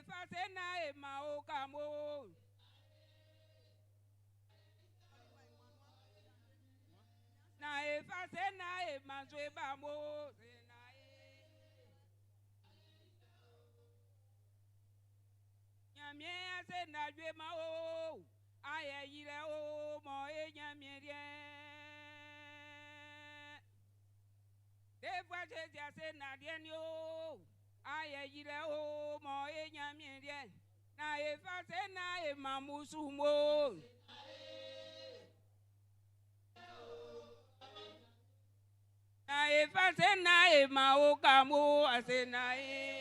efase na ema okamo. Na efase na ema zwebamo. Nyamie ase na zwema o. Aye yire o mo e nyamie die. Defwa Jésus ase na die ni o. Aye yire o mo e nyamie die. Na efase na ema musumo. Na efase na ema okamo ase na e.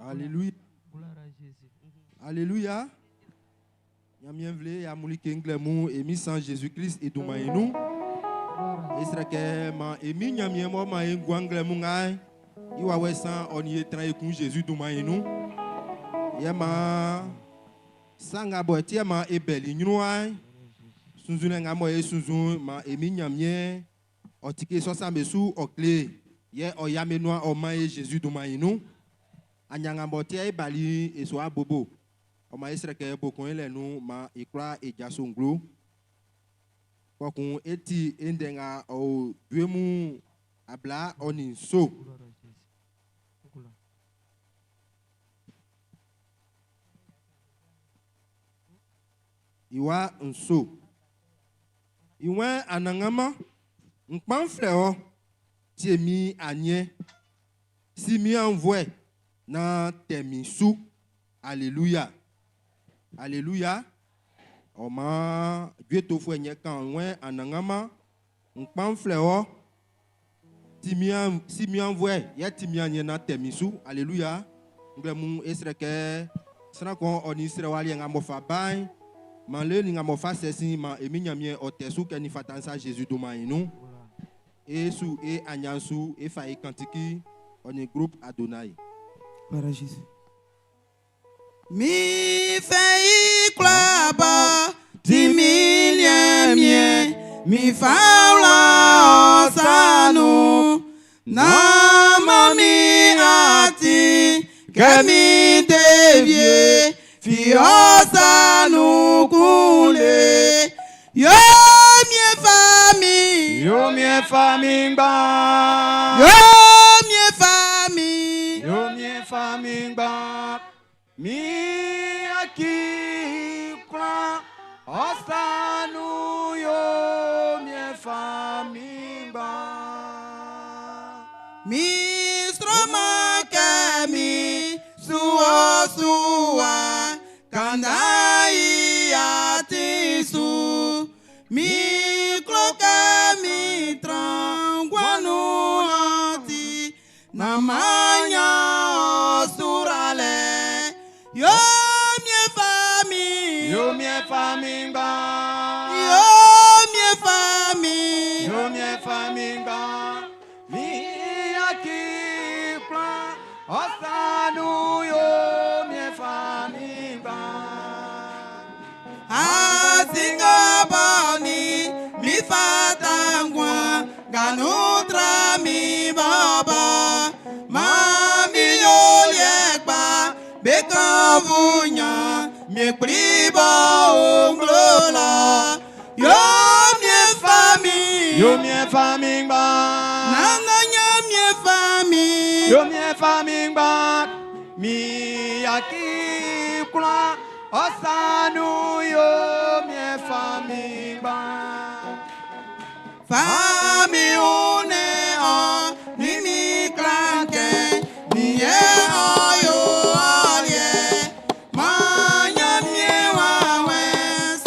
Alléluia. Alléluia. Yamien ya muli kenglemu emi sans Jésus-Christ et domainu. Esra ke ma emi nyamien mo ma engwanglemu ngai. Iwa wesan onye tra ekun Jésus domainu. Yama sanga boetia ma ebeli nyuai. Sunzune ngamo e sunzun ma emi nyamien otike sosa mesu okle. Ye oyamenwa o ma Jésus domainu. Anyangambotia e bali e so abobo. O ma esre ke bokon ele nu ma ikra e jasonglo. Kokun eti endenga o duemu abla oni so. Iwa nso. Iwe anangama nkpan fleo ti emi anye. Si mi envoie na temisu. Alléluia. Alléluia. Oma Dieu to fwe nye kan wen anangama nkpan fleo si mi envoie ya ti mi anye na temisu. Alléluia. Nglemu esreke sra kon oni sre wali nga mofa bay man le nga mofa sesi ma emi nyamie otesu ke ni fatansa Jésus doma inu e su e anyansu e fa e kantiki oni groupe Adonai. Para Jésus. Mi fei klaba di milie mi faula osanu na mami ati kemi devie fi osanu kule yo mi famille ba yo mi famille yo mi famille ba mi aqui kwa osanu yo mi famille ba mi stroma kemi suwa kandai atisu mi kloka mi tranguanu ati namanya surale yo mi famille yo mi famille ba yo mi famille yo mi famille ba mi aqui kwa osanu yo mi famille ba asinga bani mi fatangwa ganutra mi baba mami yo liekba bekavunya mi priba onglola yo mi famille yo mi famille ba nanganya mi famille yo mi famille ba mi aqui kwa Osanu yo mie famille ban. Famille une en mimi clanqué, miye ayo alie, manya mie wawe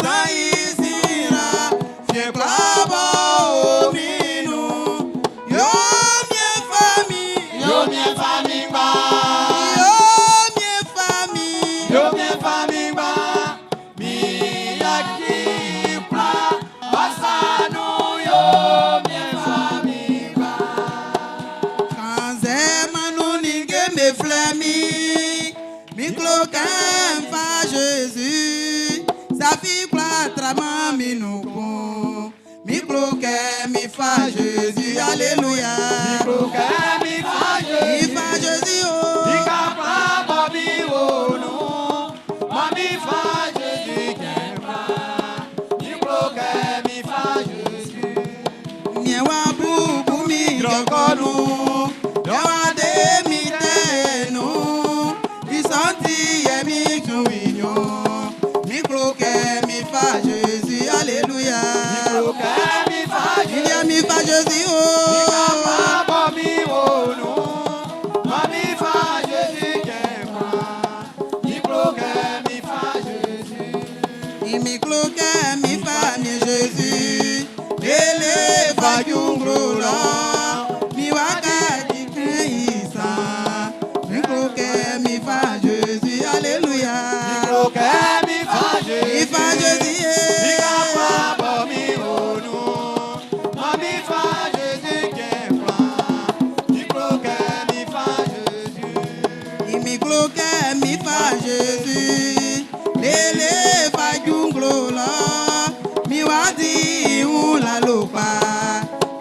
sa isira, fie klaba o minu, yo mie famille ba, yo mie famille ba, mi yaki pra, basanu yo mie famille ba. Kanze manu ninge me flemi, mi cloquin fa Jésus, sa fille platra mi nuko, mi cloquin mi fa Jésus, alléluia. Mi cloquin mi fa Jésus, oh. Mi capra babi oh non, mami fa Jésus kemra, mi cloquin mi fa Jésus. Niewa bubu mi jokonu, yawa de mi tenu, isanti ye mi chouinyo, mi cloquin mi fa Jésus, alléluia. Mi cloquin mi fa Jésus, mi fa Jésus, oh. Mi capra babi oh non, mami fa Jésus kemra, mi cloquin mi fa Jésus. Mi cloquin mi fa mi Jésus, ele va junglola, mi waka isa, mi cloquin mi fa Jésus, alléluia. Mi cloquin mi fa Jésus, mi capra babi oh non, mami fa Jésus kemra, mi cloquin mi fa Jésus. Mi cloquin mi fa Jésus, lele va junglola, mi wadi la lopa,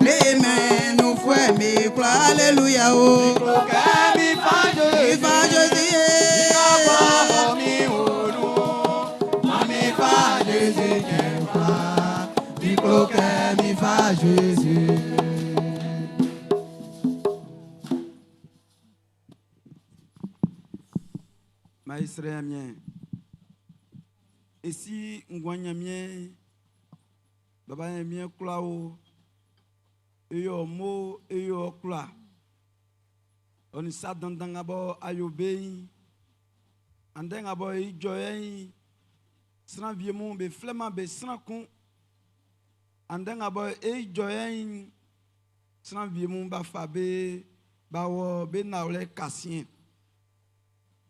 les mains nous fouet mi pla, alléluia oh. Mi cloquin mi fa Jésus, mi capra mi oh non, mami fa Jésus kemra, mi cloquin mi fa Jésus. Maître amien. Et si ngwanya mien baba mien klao eyo mo eyo kla on sa dandanga bo ayobei andenga bo ijoyen sran viemon be flema be sran kon andenga bo ijoyen sran viemon ba fabe ba wo be nawle kasien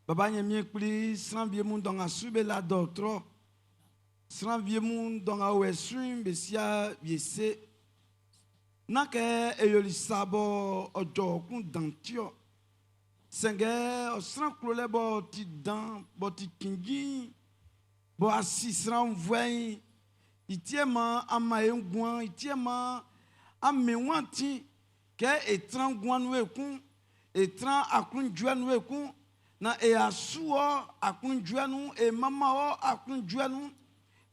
baba mien kli sran viemon donga sube la docteur sran viemon donga wesun besia viese nake eyoli sabo ojo kun dantio senge osran klole bo ti dan bo ti kingi bo asisran voyin itiema ama engwan itiema amewanti ke etran gwan wekun etran akun juan wekun na e asuo akun juanu e mama o akun juanu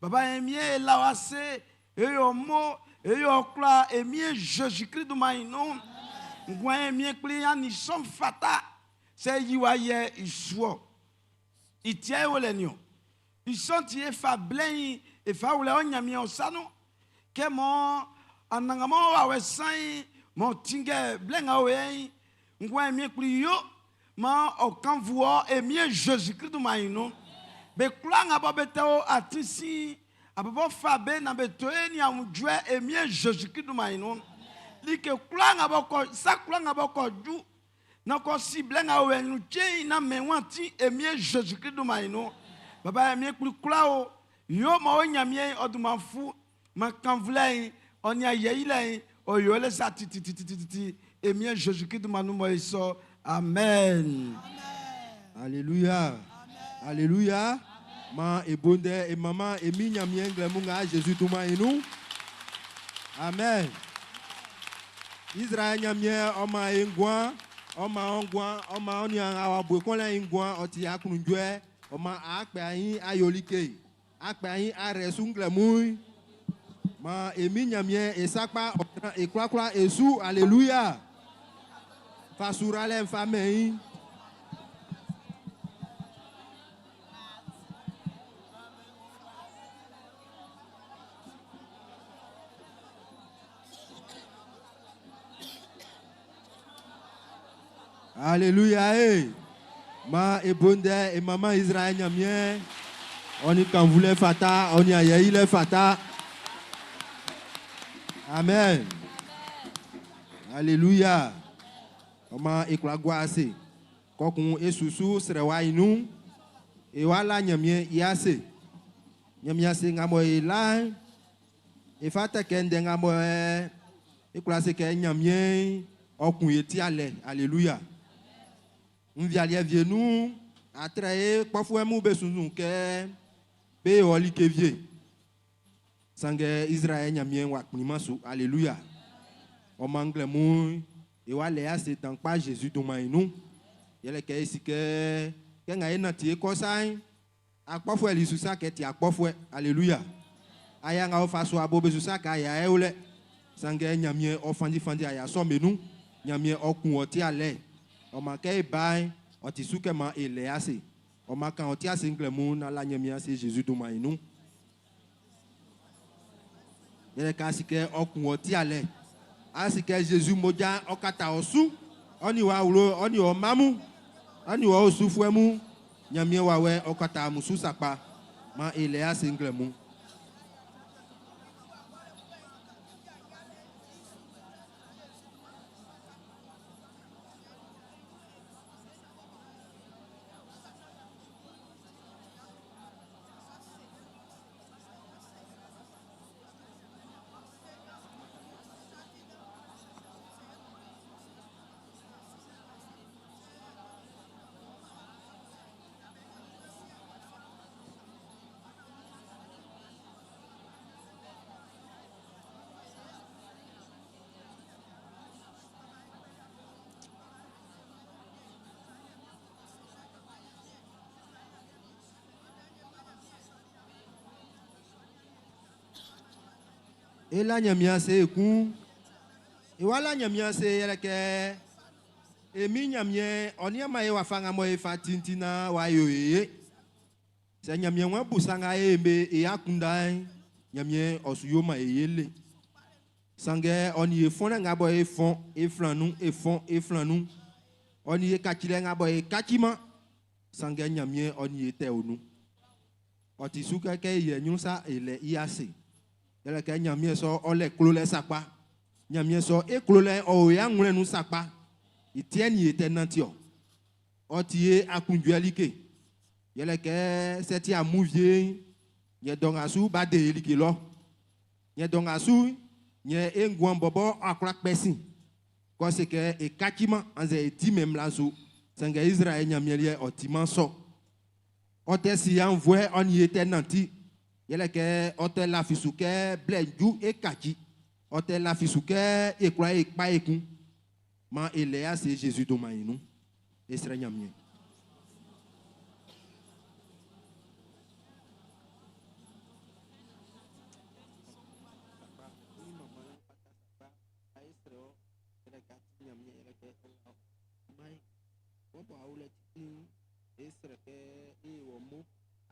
baba emie lawase eyo mo eyo kla emie Jésus-Christ do maino ngwan emie kli ani som fata se yiwaye isuo itie wolenio isonti e fa blen e fa wole onyame osano ke mo anangamo wa wesan mo tinge blen awe ngwan emie kli yo ma okanvuo emie Jésus-Christ do maino be klanga babeteo atisi ababo fabe na betoeni amujwe emie Jésus-Christ do maino like klanga boko sa klanga boko ju na ko siblenga wenu chei na menwanti emie Jésus-Christ do maino baba emie klao yo ma onyamie odumafu makanvlei onya yeile oyole satiti emie Jésus-Christ do manu mo iso amen. Alléluia. Alléluia. Ma et bonde et maman et minya miengle munga Jésus tuma inu. Amen. Israël nyamie oma engwa, oma ongwa, oma onya awabwe kola engwa oti akunjwe, oma akpe ayin ayolike. Akpe ayin aresungle muy. Ma et minya mien et sakpa et kwa esu. Alléluia. Fasurale famille. Alléluia. Ma ebonde et maman Israël nyamien. On y quand voulait fata, on y a yaï le fata. Amen. Alléluia. Oma eklagwa ase. Kokun esusu srewa inu. E wala nyamien yase. Nyamien se ngamo ela. E fata kende ngamo eklase ke nyamien okun yeti ale. Alléluia. Mvialie vienu atraye kpofwe mu besunzu ke be oli ke vie. Sange Israël nyamien wa kunimasu. Alléluia. O mangle mu e wa le ase tankpa Jésus domainu. Yele ke isike ke nga ena tie kosai akpofwe li susa ke ti akpofwe. Alléluia. Aya nga ofa so abo be susa ka ya eule. Sange nyamien ofandi fandi aya so menu. Nyamien okun oti ale. O ma ke bai o ti suke ma ele ase. O ma kan oti ase nglemu na la nyamien ase Jésus domainu. Yele ka sike okun oti ale. Asike Jésus moja okata osu. Oni wa ulo, oni o mamu. Oni wa osu fuemu. Nyamie wawe okata musu sakpa. Ma ele ase nglemu. Et la nyamia se eku. Et wala nyamia se yeleke. Et mi nyamie onia ma e wafanga mo e fatintina wa yoye. Se nyamie wan busanga embe e akundai. Nyamie osuyoma e yele. Sange oni e fona ngabo e fon e flanu e fon e flanu. Oni e kakile ngabo e kakima. Sange nyamie oni e te onu. Oti suka ke ye nyusa ele iase. Yele ke nyamie so ole klole sakpa. Nyamie so e klole o ya ngure nu sakpa. Itieni etenantio. Otie akunjuelike. Yele ke seti amuvie. Nye dongasu ba de elike lo. Nye dongasu nye engwan bobo akrak pesi. Ko se ke e kakima anze eti memlazo. Senge Israël nyamie otiman so. Ote si envoie on y était nanti. Yele ke ote la fisuke blenju e kaji. Ote la fisuke e kwa e pa ekun. Ma elea c'est Jésus domainu. Esra nyamie.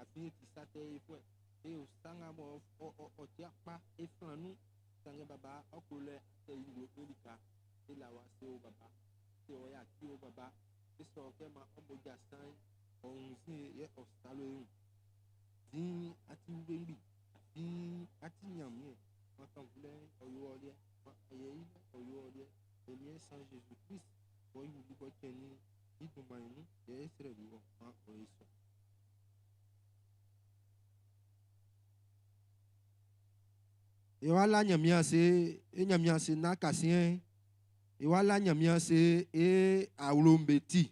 Afin qui s'attelle il faut et au sanga mo o tiapa e flanu sanga baba okule te yugo elika e la wa se o baba se o ya ti o baba e so ke ma o moja san on si ye o salo din ati ngbi din ati nyamie ma kan vle o yo ole ma ye o yo ole e ni sans Jésus Christ o yu bi ko teni idumainu e sere wo ma o eso. Et voilà nyamia se e nyamia se na kasien e wala nyamia se e aulombeti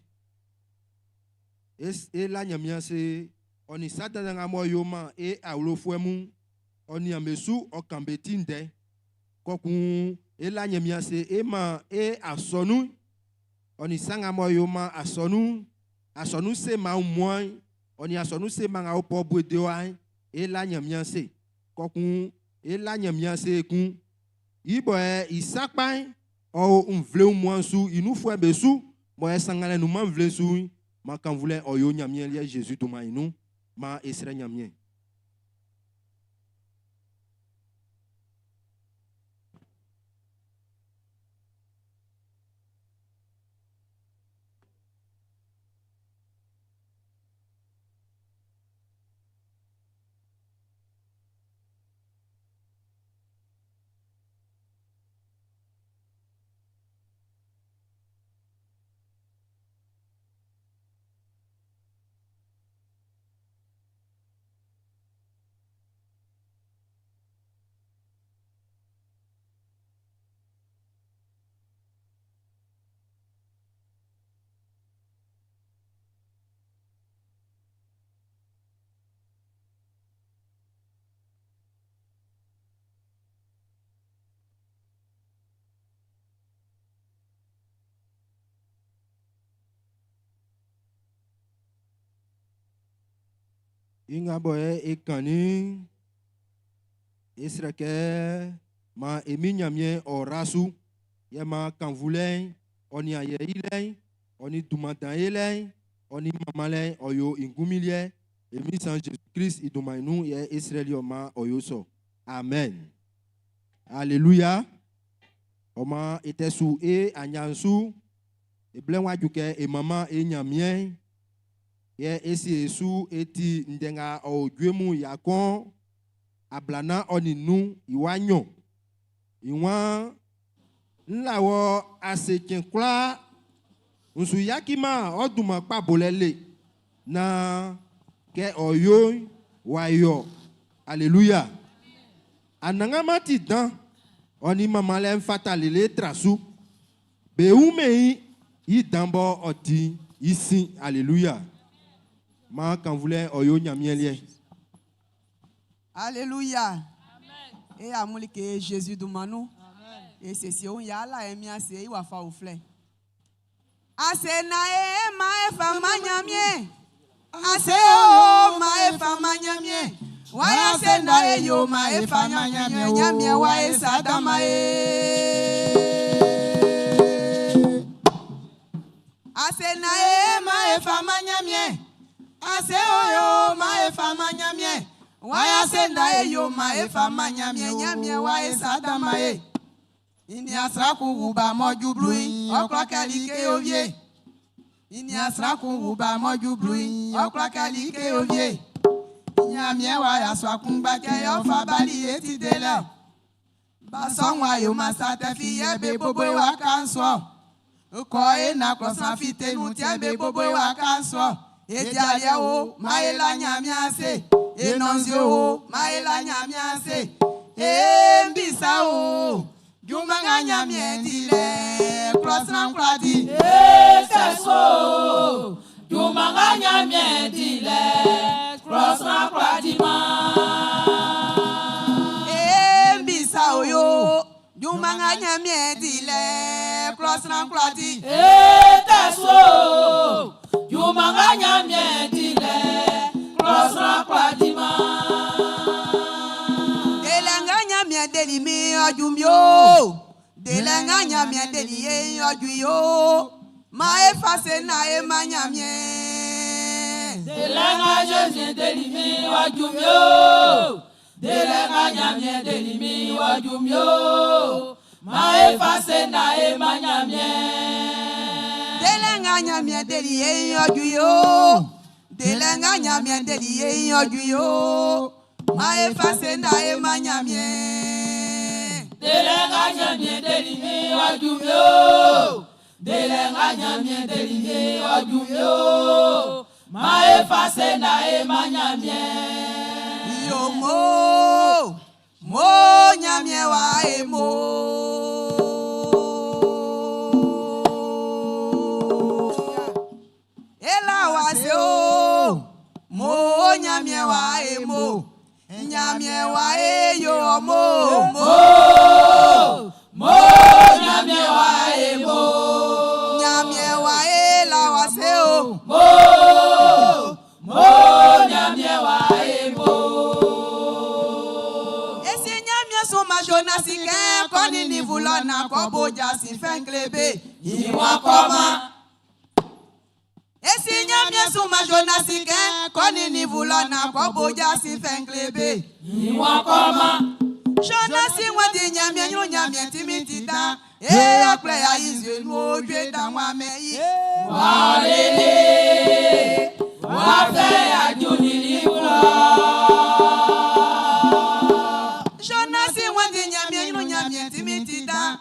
e la nyamia se oni satana ngamo yoma e aulofuemu oni amesu okambeti nde kokun e la nyamia se e ma e asonu oni sanga mo yoma asonu se ma umoi oni asonu se ma ngao po bwedewa e la nyamia se kokun et la nyamia se kun ibo isakpa o mvle mwansu inu fwe besu mo esangale nu man vle su ma kan vle oyo nyamia lia Jésus to mainu ma esra nyamia. Inga boye ekani. Esreke ma eminyamien orasu. Yema kanvulen. Oni aye ilen. Oni dumatan ilen. Oni mamalen oyo ingumilye. Emi Saint Jésus-Christ idumainu ye Israeli oma oyoso. Amen. Alléluia. Oma etesu e anyansu. E blenwa juke e mama e nyamien. Ye esi esu eti ndenga o dwemu yakon. Ablana oninu iwanyo. Iwan nlawo asekenkla. Unsu yakima oduma pa bolele. Na ke oyo wayo. Alléluia. Anangamati dan. Oni mamale fatalele trasu. Beumei yi dambo oti ici. Alléluia. Ma quand voulait oyo nyamielie. Alléluia. Et amouli que Jésus du manou. Et c'est si on y a la emia c'est il va faire au flé. Ase na e ma e fama nyamie. Ase o ma e fama nyamie. Waya se na e yo ma e fama nyamie. Nyamie wa e sadama e. Ase na e ma e fama nyamie. Ase o yo ma e fama nyamie. Waya se na e yo ma e fama nyamie. Nyamie wa e sadama e. Ini asraku uba moju blui, okra kalike ovie. Ini asraku uba moju blui, okra kalike ovie. Nyamie wa ya swakumba ke yo fa bali eti dele. Basongwa yo masate fiye be bobo wa kanso. Ko e na krosan fite nu tiembe bobo wa kanso. Eti alia o maela nyamie ase. Enonzio o maela nyamie ase. Mbisa o Jumanga nyamie dile, croissant cradi. Seso, Jumanga nyamie dile, croissant cradi ma. Mbisa oyo, Jumanga nyamie dile, croissant cradi. Seso, Jumanga nyamie dile, croissant cradi ma. Delimi ojumyo delenga nyamie delie ojuyo ma efase na e manyamie delenga Jésus delimi ojumyo delenga nyamie delimi ojumyo ma efase na e manyamie delenga nyamie delie ojuyo delenga nyamie delie ojuyo ma efase na e manyamie delenga nyamie delimi ojumyo delenga nyamie delimi ojumyo ma efase na e manyamie yo mo nyamie wa e mo ela wa se o mo nyamie wa e mo nyamie wa e yo mo nyamie wa e mo nyamie wa e la wa se o nyamie wa e mo esi nyamie so ma jonasi ke koni ni vulona ko boja si fenklebe iwa koma esi nyamie so ma jonasi ke koni ni vulona ko boja si fenklebe iwa koma jonasi wadi nyamie nyu nyamie timitita akple ya izwe nu ojwe da wa meyi wa lele wa fe ajuni libro jonasi wadi nyamie nyu nyamie timitita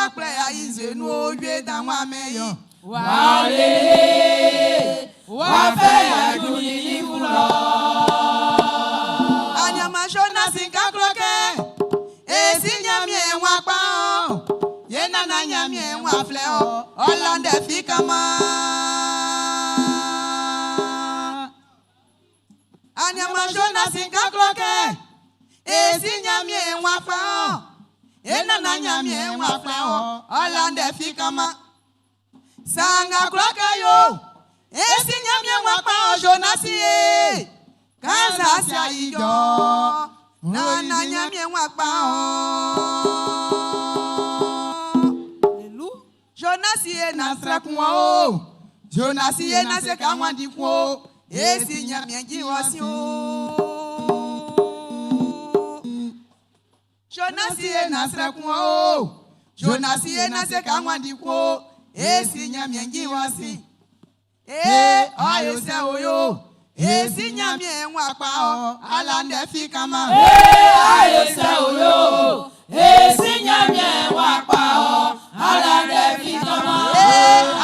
akple ya izwe nu ojwe da wa meyi wa lele wa fe ajuni libro anyama jonasi kakloke esi nyamie wa pa yena na nyamie wa fle o olande fikama anyama jonasi kakloke esi nyamie wa pa yena na nyamie wa fle o olande fikama sanga kloke yo esi nyamie wa pa jonasi Kaza sia ijo na nyamie wakpa Jonas ye na srakwa o Jonas ye na se ka wandi ko esi nyamie ji wasi o Jonas ye na srakwa o Jonas ye na se ka wandi ko esi nyamie ji wasi ayo se oyo esi nyamie wakpa o ala ndefi kama ayo se oyo esi nyamie wakpa o ala ndefi kama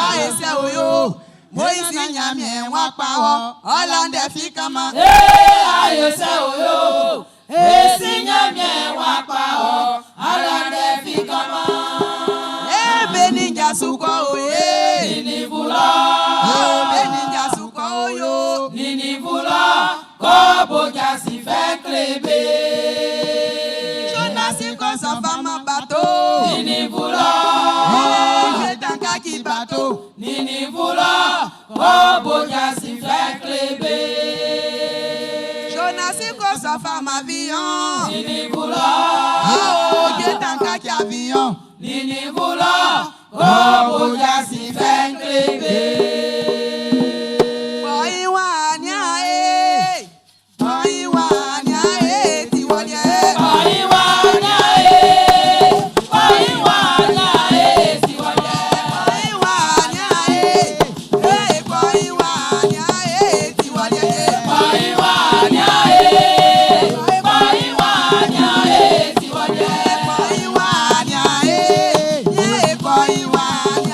ayo se oyo Moisi nyamie wakpa o ala ndefi kama ayo se oyo esi nyamie wakpa o ala ndefi kama beninja suko oye nini vula beninja suko oyo nini vula kobo jasi fe klebe Jonas ko sa fama bateau nini vula je tanka ki bateau nini vula kobo jasi fe klebe Jonas ko sa fama avion nini vula je tanka ki avion nini vula kobo jasi fe klebe Bye.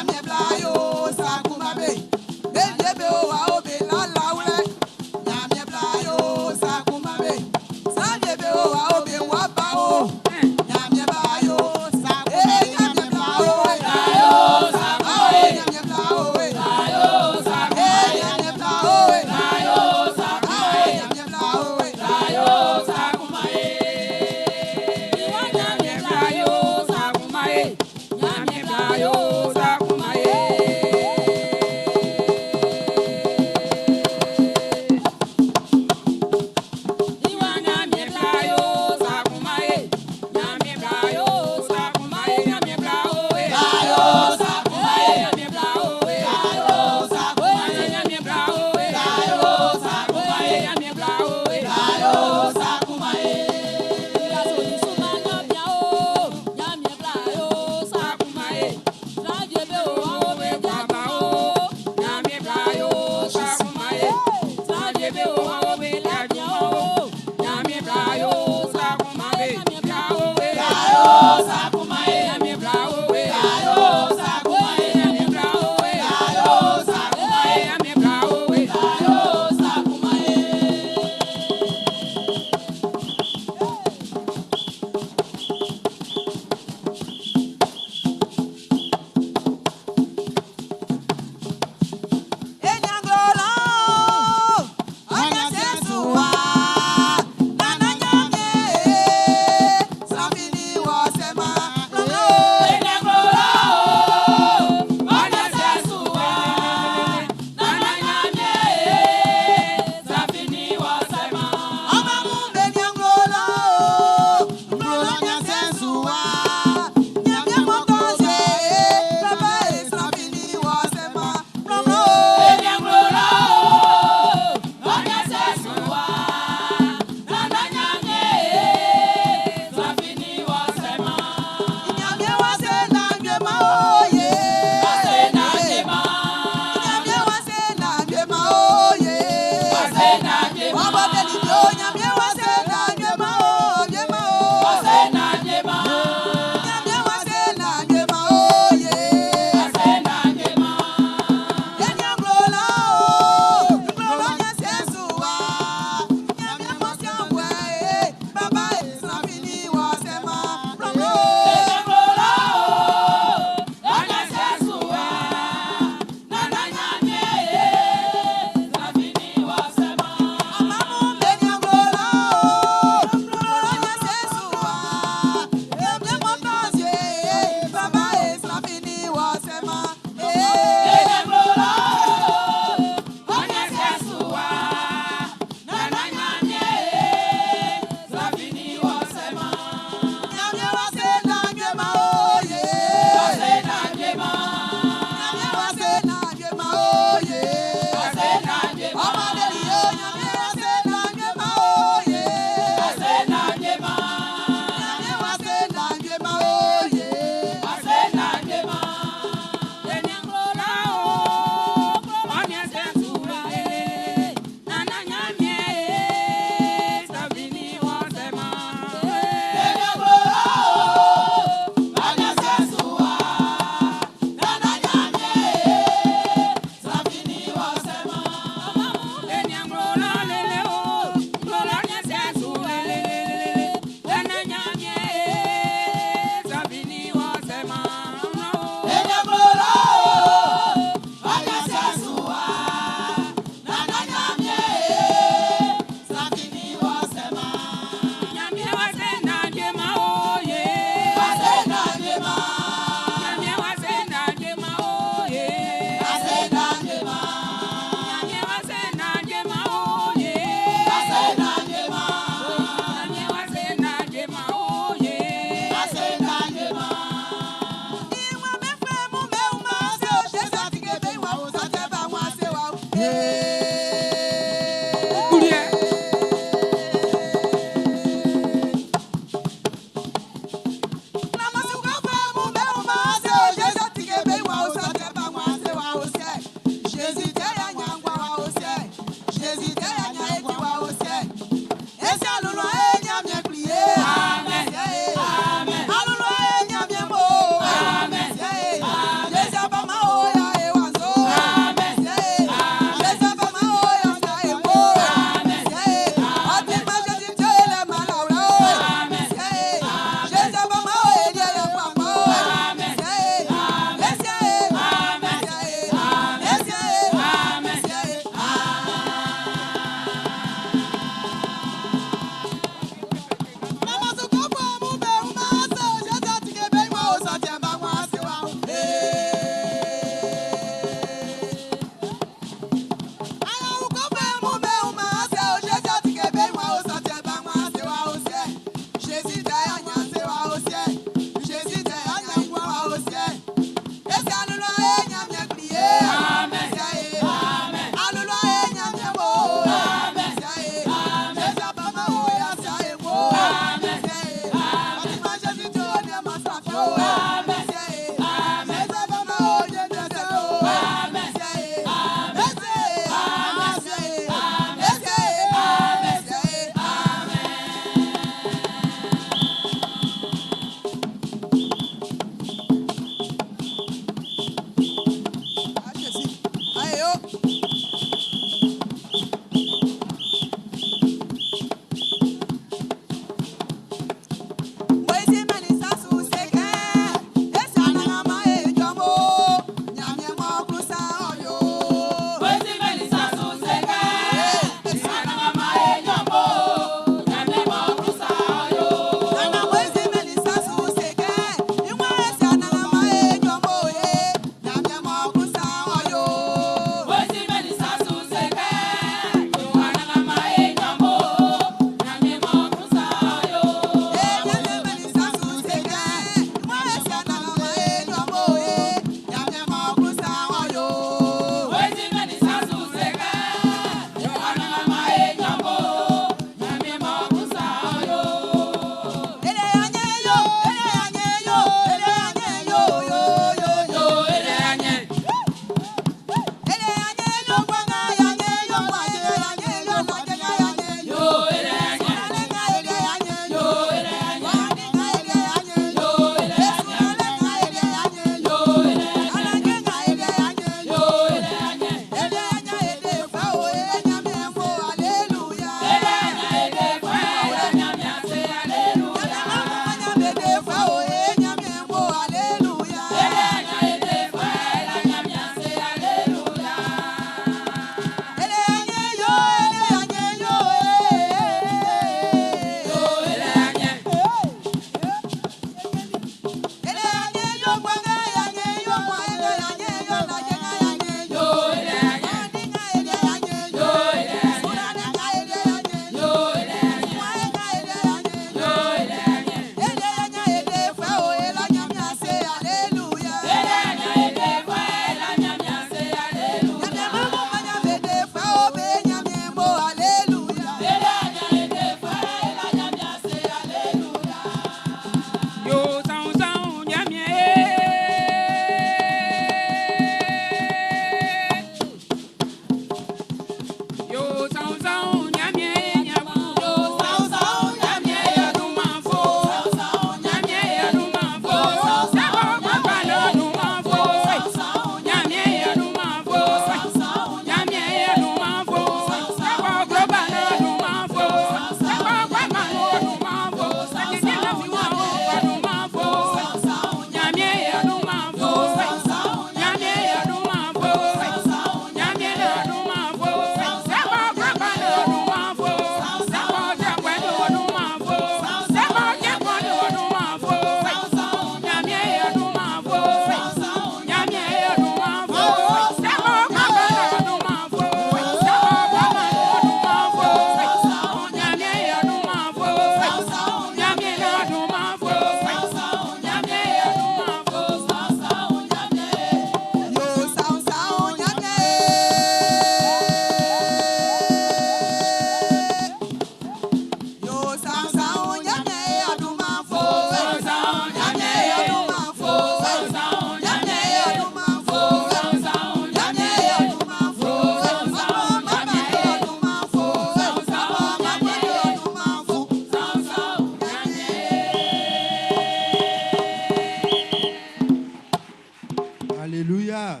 Alléluia.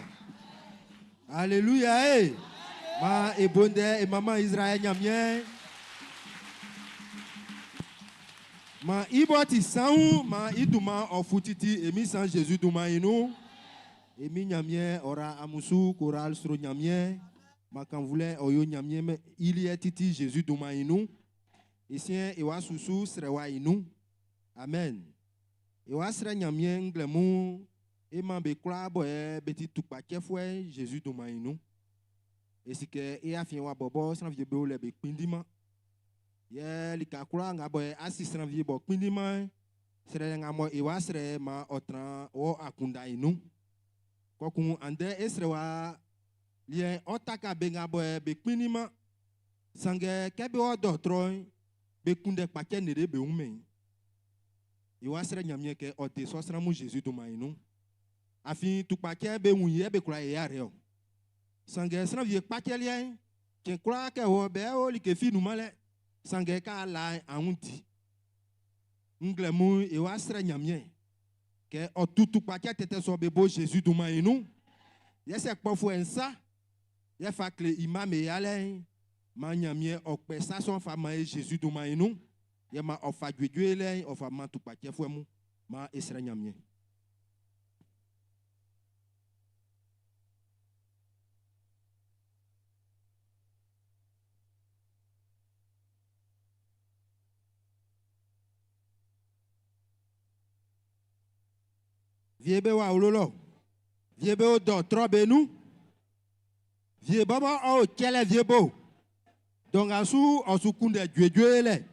Alléluia. Hey. Ma ebonde et maman Israël nyamien. Ma iboti saou ma iduma ofutiti emi sans Jésus duma inu. Emi nyamien ora amusu koral sro nyamien. Ma kan voulait oyo nyamien mais il y a titi Jésus duma inu. Isien ewa susu srewa inu. Amen. Ewa sre nyamien glemu et man be kla boye beti tukpa kefwe Jésus duma inu. Et si que e afien wa bobo san vie be o le be kpindima. Ye li ka kla nga boye assistant vie bo kpindima. Sre nga mo e wa sre ma otran o akunda inu. Kokun ande esre wa lien otaka be nga boye be kpindima. Sange kebe o dotroy be kunde kpake nere be umen. E wa sre nyamye ke o te so sra mu Jésus duma inu. Afin tu kpake be unye be kula e areo. Sange sra vie kpake lien ke kula ke ho be o li ke fi nu male sange ka la aunti. Nglemu e wa sra nyamye ke o tutu kpake tete so be bo Jésus duma inu. Yese kpofo ensa ye fa kle imam e ale ma nyamye o pe sa son fama e Jésus duma inu. Ye ma o fa dwedwe le o fa ma tu kpake fo mu ma esra nyamye. Viebe wa ulolo. Viebe o do trobe nu. Viebe o kele viebo. Donc asu osu kunde dwedwele.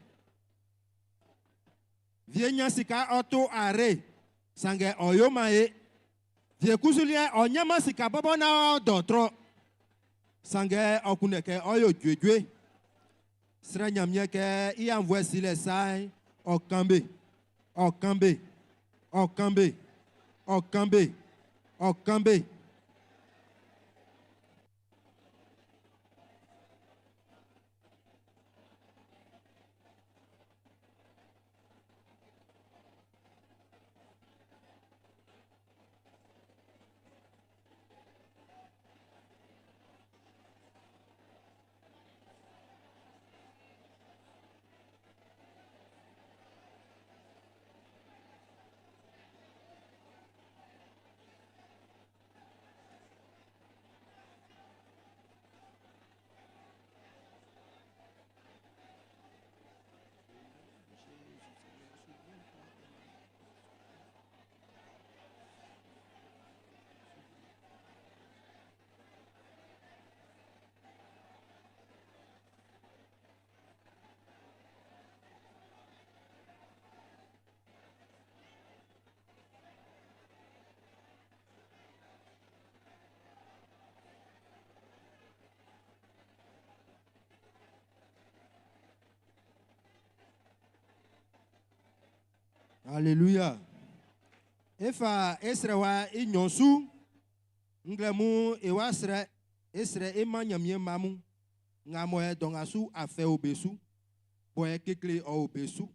Vie nyasika oto are. Sange oyoma e. Vie kusulie onyama sika bobo na do tro. Sange okunde ke oyo dwedwe. Sra nyamye ke i envoie si le sai okambe. Okambe. Okambe. Okambe, Okambe. Alléluia. Efa esrewa inyonsu nglemu ewa esre emanyamie mamu nga moye donc asu a fait obesu boye kekle o obesu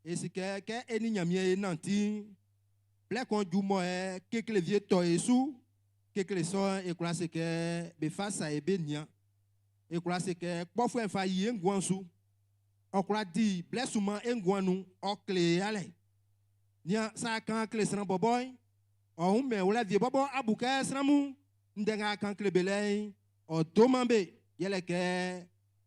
et si ke eni nyamie nanti ple kon du moye kekle vie to esu kekle so e kura se ke be face e be nia e kura se ke kpofu en fa yi ngwansu o kura di blessuma engwanu o kle ale nia sa kan kle sran boboy o me wala vie bobo abuka sramu ndenga kan kle belay o domambe yele ke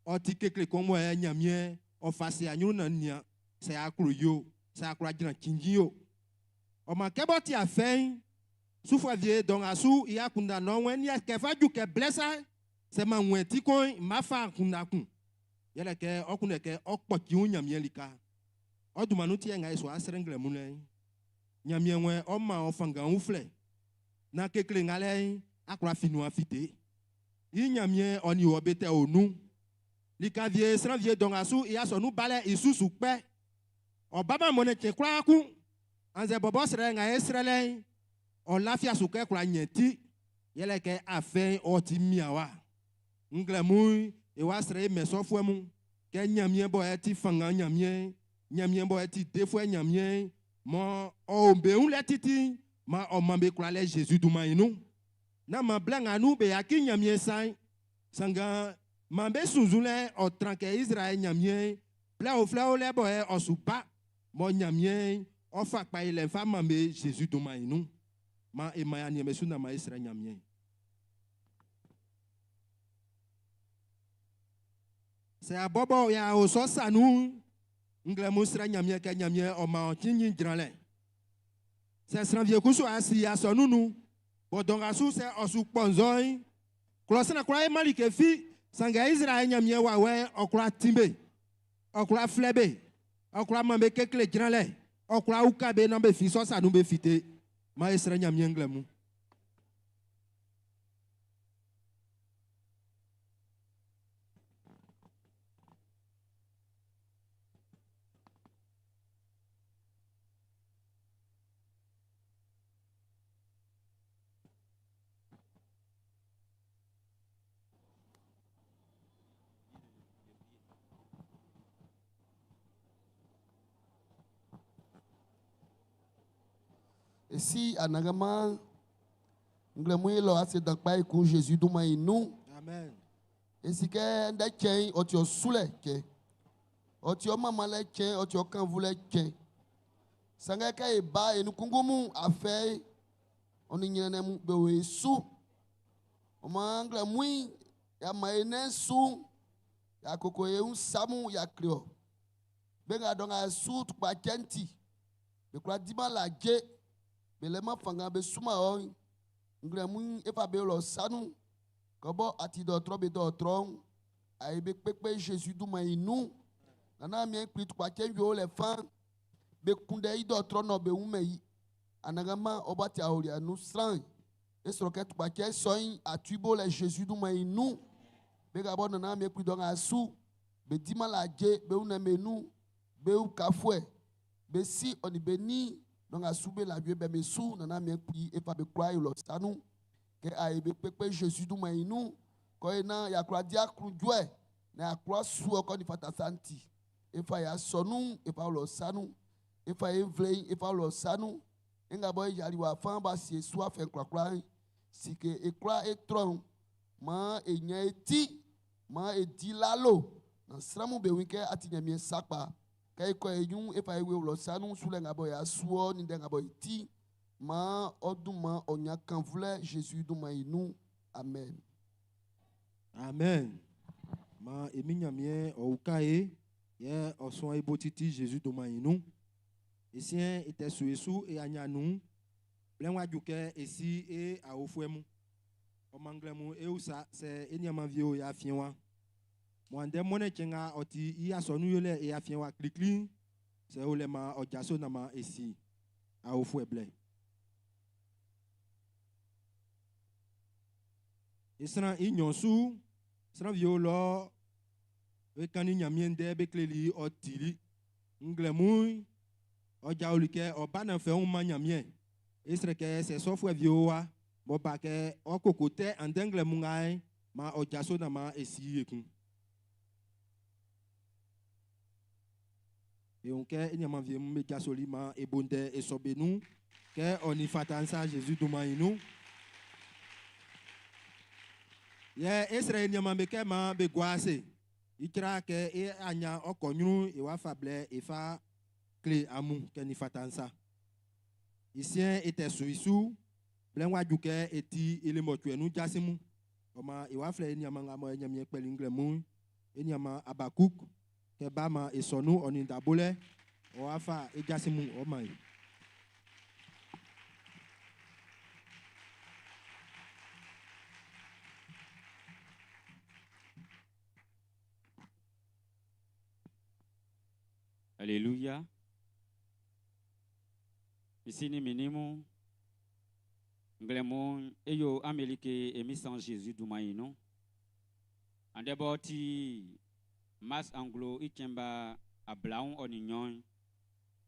o ti kekle ko mo e nyamie o face anyu na nia se akru yo se akru ajina kinjio o ma kebo ti afen souffre vie donc asu ya kunda no wen ya ke faju ke blessa se ma wenti ko ma fa kunda kun yele ke okune ke okpoti unyamie lika o du manu ti nga eso asrengle mu le nyamie wen o ma o fanga ufle na kekle ngale akra finu afite yi nyamie oni obete onu lika vie sran vie donc asu ya so nu bale isusu pe o baba mone che kwa ku anze bobo sre nga esrele o lafia su ke kwa nyeti yele ke afen o ti miawa nglemu e wa sre me so fuemu ke nyamie bo e ti fanga nyamie bo e ti defo nyamie mo o be un letiti ma o mambe kwa le Jesus du mainu na ma blanga nu be aki nyamie sai sanga mambe sunzule o tranke Israel nyamie pla o fla o le bo e o supa mo nyamie o fa pa ile fa mambe Jesus du mainu ma e ma nyame suna ma Israel nyamie se abobo ya o so sanu ngle mo Israel nyamie ke nyamie o ma o tinyin dranle se sran vie kuso asi ya so nunu bo donc asu se o su ponzoi klosena kwa e malike fi sanga Israel nyamie wa we okra timbe okra flebe okra mambe kekle dranle okra ukabe no be fi so sanu be fite ma Israel nyamie nglemu Et si anagama nglemui lo ase dankpai ku Jésus du mainu. amen Et si ke nda chen otio sule ke otio mama le chen otio kan vule chen sanga ka e ba enu kungumu afe oni nyene mu be we su o ma nglemui ya maene su ya koko e un samu ya krio benga donga su tukpa kenti be kwa dima la je belema fanga be suma o ngremu efa be lo sanu kobo ati do tro be do tron ai be pepe Jesus du mainu nana mi prit kwa kenjo le fan be kunde i do tro no be umei anagama obati auri anu sran esro ke kwa ke soin atubo le Jesus du mainu be gabo nana mi prit do asu be dima la je be una menu be u kafwe be si oni beni donc a soube la vie be mesu nana mi pri e pa be croire lo sanu ke ai be pepe Jesus du mainu ko ena ya croire dia krujwe na ya croire su ko ni fata santi e fa ya sonu e pa lo sanu e fa e vle e pa lo sanu enga boy jali wa fan ba si su afen croire si ke e croire e tron ma e nya eti ma e di lalo na sramu be winke atinya mi sakpa kai ko enyun efa ewe lo sanu sule ngabo ya suo ni de ngabo iti ma oduma onya kanvule Jesus du mainu amen amen ma eminyamie o ukae ye oson ebotiti Jesus du mainu esien était suesu e anyanu blenwa juke esi e aofuemu o manglemu e usa se enyama vio ya fienwa mwande mone chenga oti iya sonu yole e afien wa klikli se ole ma ojaso na ma esi a ofu eble isran inyonsu sran violo we kani nyamiende be kleli otili nglemu oja olike obana fe un manyamie isreke se sofu viowa bo ba ke okokote andengle mungai ma ojaso na ma esi ekun Et on ke enyama vie mu meja solima e bonde e sobenu ke oni fatansa Jésus domainu. Ye Israël enyama meke ma be gwase. Ikra ke e anya okonyru e wa fable e fa clé amu ke ni fatansa. Isien était suisu plein wa juke eti ele motuenu jasimu. Oma e wa fle enyama ngamo enyama kpelinglemu enyama Abakuk ke bama e sonu oni dabole o afa e jasimu o mai. Alléluia. Ici ni minimu nglemo eyo amelike emisan Jésus du maïno. Andeboti mas anglo ikemba ablaun oninyon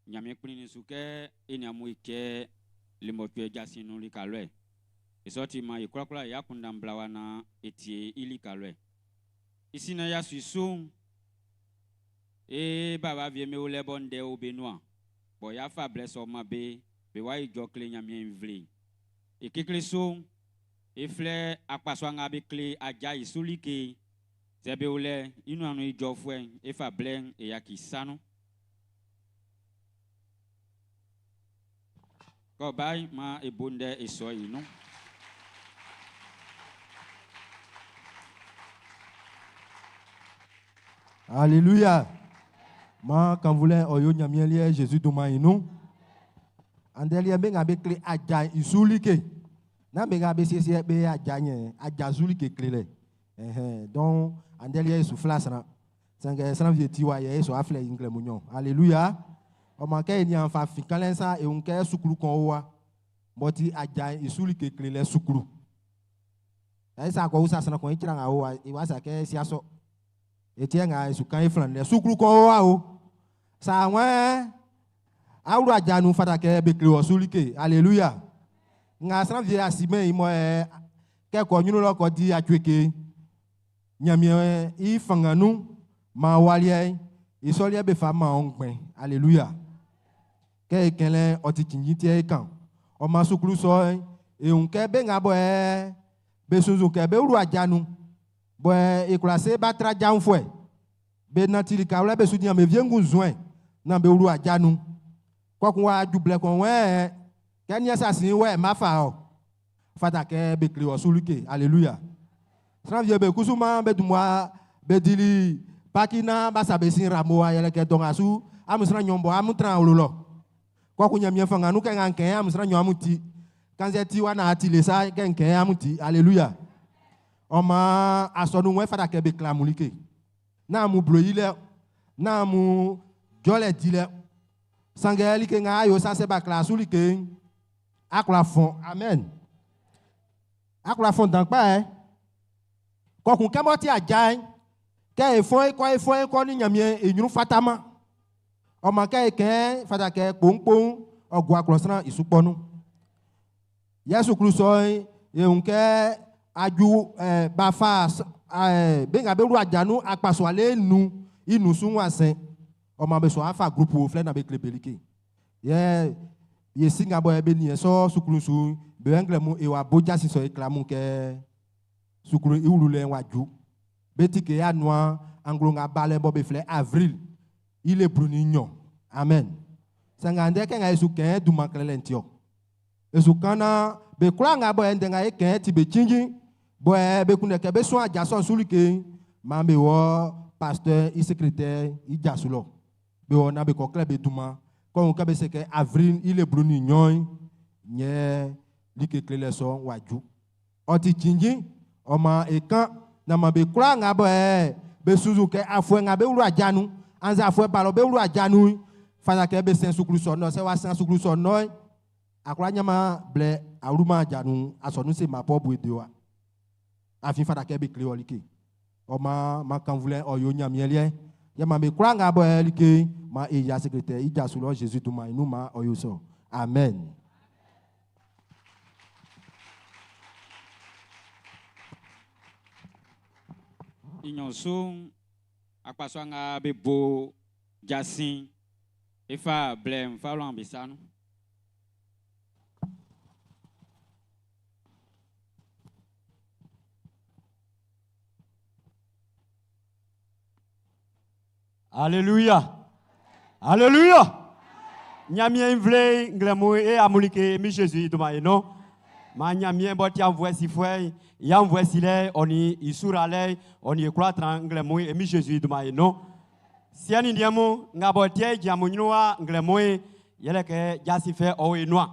nyame kpini suke enyamu ike limotwe jasinu likalwe. Isoti ma ikrakula yakunda mblawana etie ili kalwe. Ici na ya suisung e baba vie me ole bonde o benua. Bo ya fa bless o ma be wa ijo kle nyame invli. E kekle so e fle akpaso nga be kle aja isulike sebe ole inu anu ijo fwe e fa blen e yakisano. Ko bai ma e bonde e so inu. Alléluia. Ma quand voulez oyo nyamielie Jésus domainu. Andelia benga be clé aja isulike. Na benga be sese be aja nye aja zulike clé. Donc andelia souffla sana. Sanga sana vieti wa ye so afle ingle munyon. Alléluia. O manke ni en fa fikalensa e unke sukulu kon wa. Boti aja isulike clé le sukulu. Esa ko usa sana ko ikira nga wa e wasa ke siaso. Etienga sukan iflan le sukulu kon wa o. Sa wan auru ajanu fata ke bekle osulike. Alléluia. Nga san vie asime imo ke ko nyunu lo ko di atweke. Nyamie I fanganu ma walie isolie be fama ongben. Alléluia. Ke ekele otikinjiti e kan. O ma sukulu so e unke be ngabo be sunzu ke be uru ajanu. Bo e klase batra janfwe. Be natili ka wala be sudi me viengu zoin na be uru ajanu. Kwa kwa juble kon we kenya sasin we mafa o fata ke be kli osulike. Alléluia. San vie be kusuma be dumwa be dili pakina basa be sin ramo ayele ke don asu amusra nyombo amutra olulo. Kwa kunya miefanga nu ke nganke amusra nyomuti kanzeti wana atile sa ke nke amuti. Alléluia. Oma asonu we fata ke be klamulike. Na mu bloile na mu jole dile sangeli ke nga yo sa se ba classe ulike akla fond. Amen. Akla fond donc pas ko kun kemoti ajai ke e fon ni nyamie enyuru fatama o ma ke fata ke pongpong ogwa klosran isuponu Yesu Kristo e unke aju ba fa benga be ru ajanu akpaso ale nu inu sunwa sen o ma be so afa group o fle na be klebelike ye singa boy be ni so sukuru su be angle mu e wa boja si so eklamu ke sukuru iwulule waju betike ya noa anglo nga bale bo be fle avril ile bruninyo. Amen. Sanga ande ke nga esu ken du maklelentio esu kana be kula nga boy ndenga e ken ti be chinji boy be kunde ke be so aja so sulike ma be wo pasteur i secrétaire i jasulo be wona be ko club duma ko ka be se ke avril ile bruni nyoy nye like klele so waju oti chinji o ma e kan na ma be kura nga bo be suzu ke afwe nga be uru ajanu anza afwe balo be uru ajanu fana ke be sen sukuru so no se wa sen sukuru so no akura nyama ble aruma ajanu asonu se ma po bu edewa afin fana ke be klele olike o ma kan voulait o yo nyamielie ya ma be kura nga bo like ma e ya secrétaire i ja sulo Jésus to ma inu ma o yo so. Amen. Inyonso akpaso nga be bo jasin Ifa blem fa lo ambisanu. Alléluia. Alléluia. Nyamien vle nglemo e amulike mi Jésus duma eno. Ma nyamien boti envoie si foi, y envoie si le oni isura le, oni croit nglemo e mi Jésus duma eno. Si ani diamo ngabotie jamunwa nglemo e yele ke jasi fe o enoa.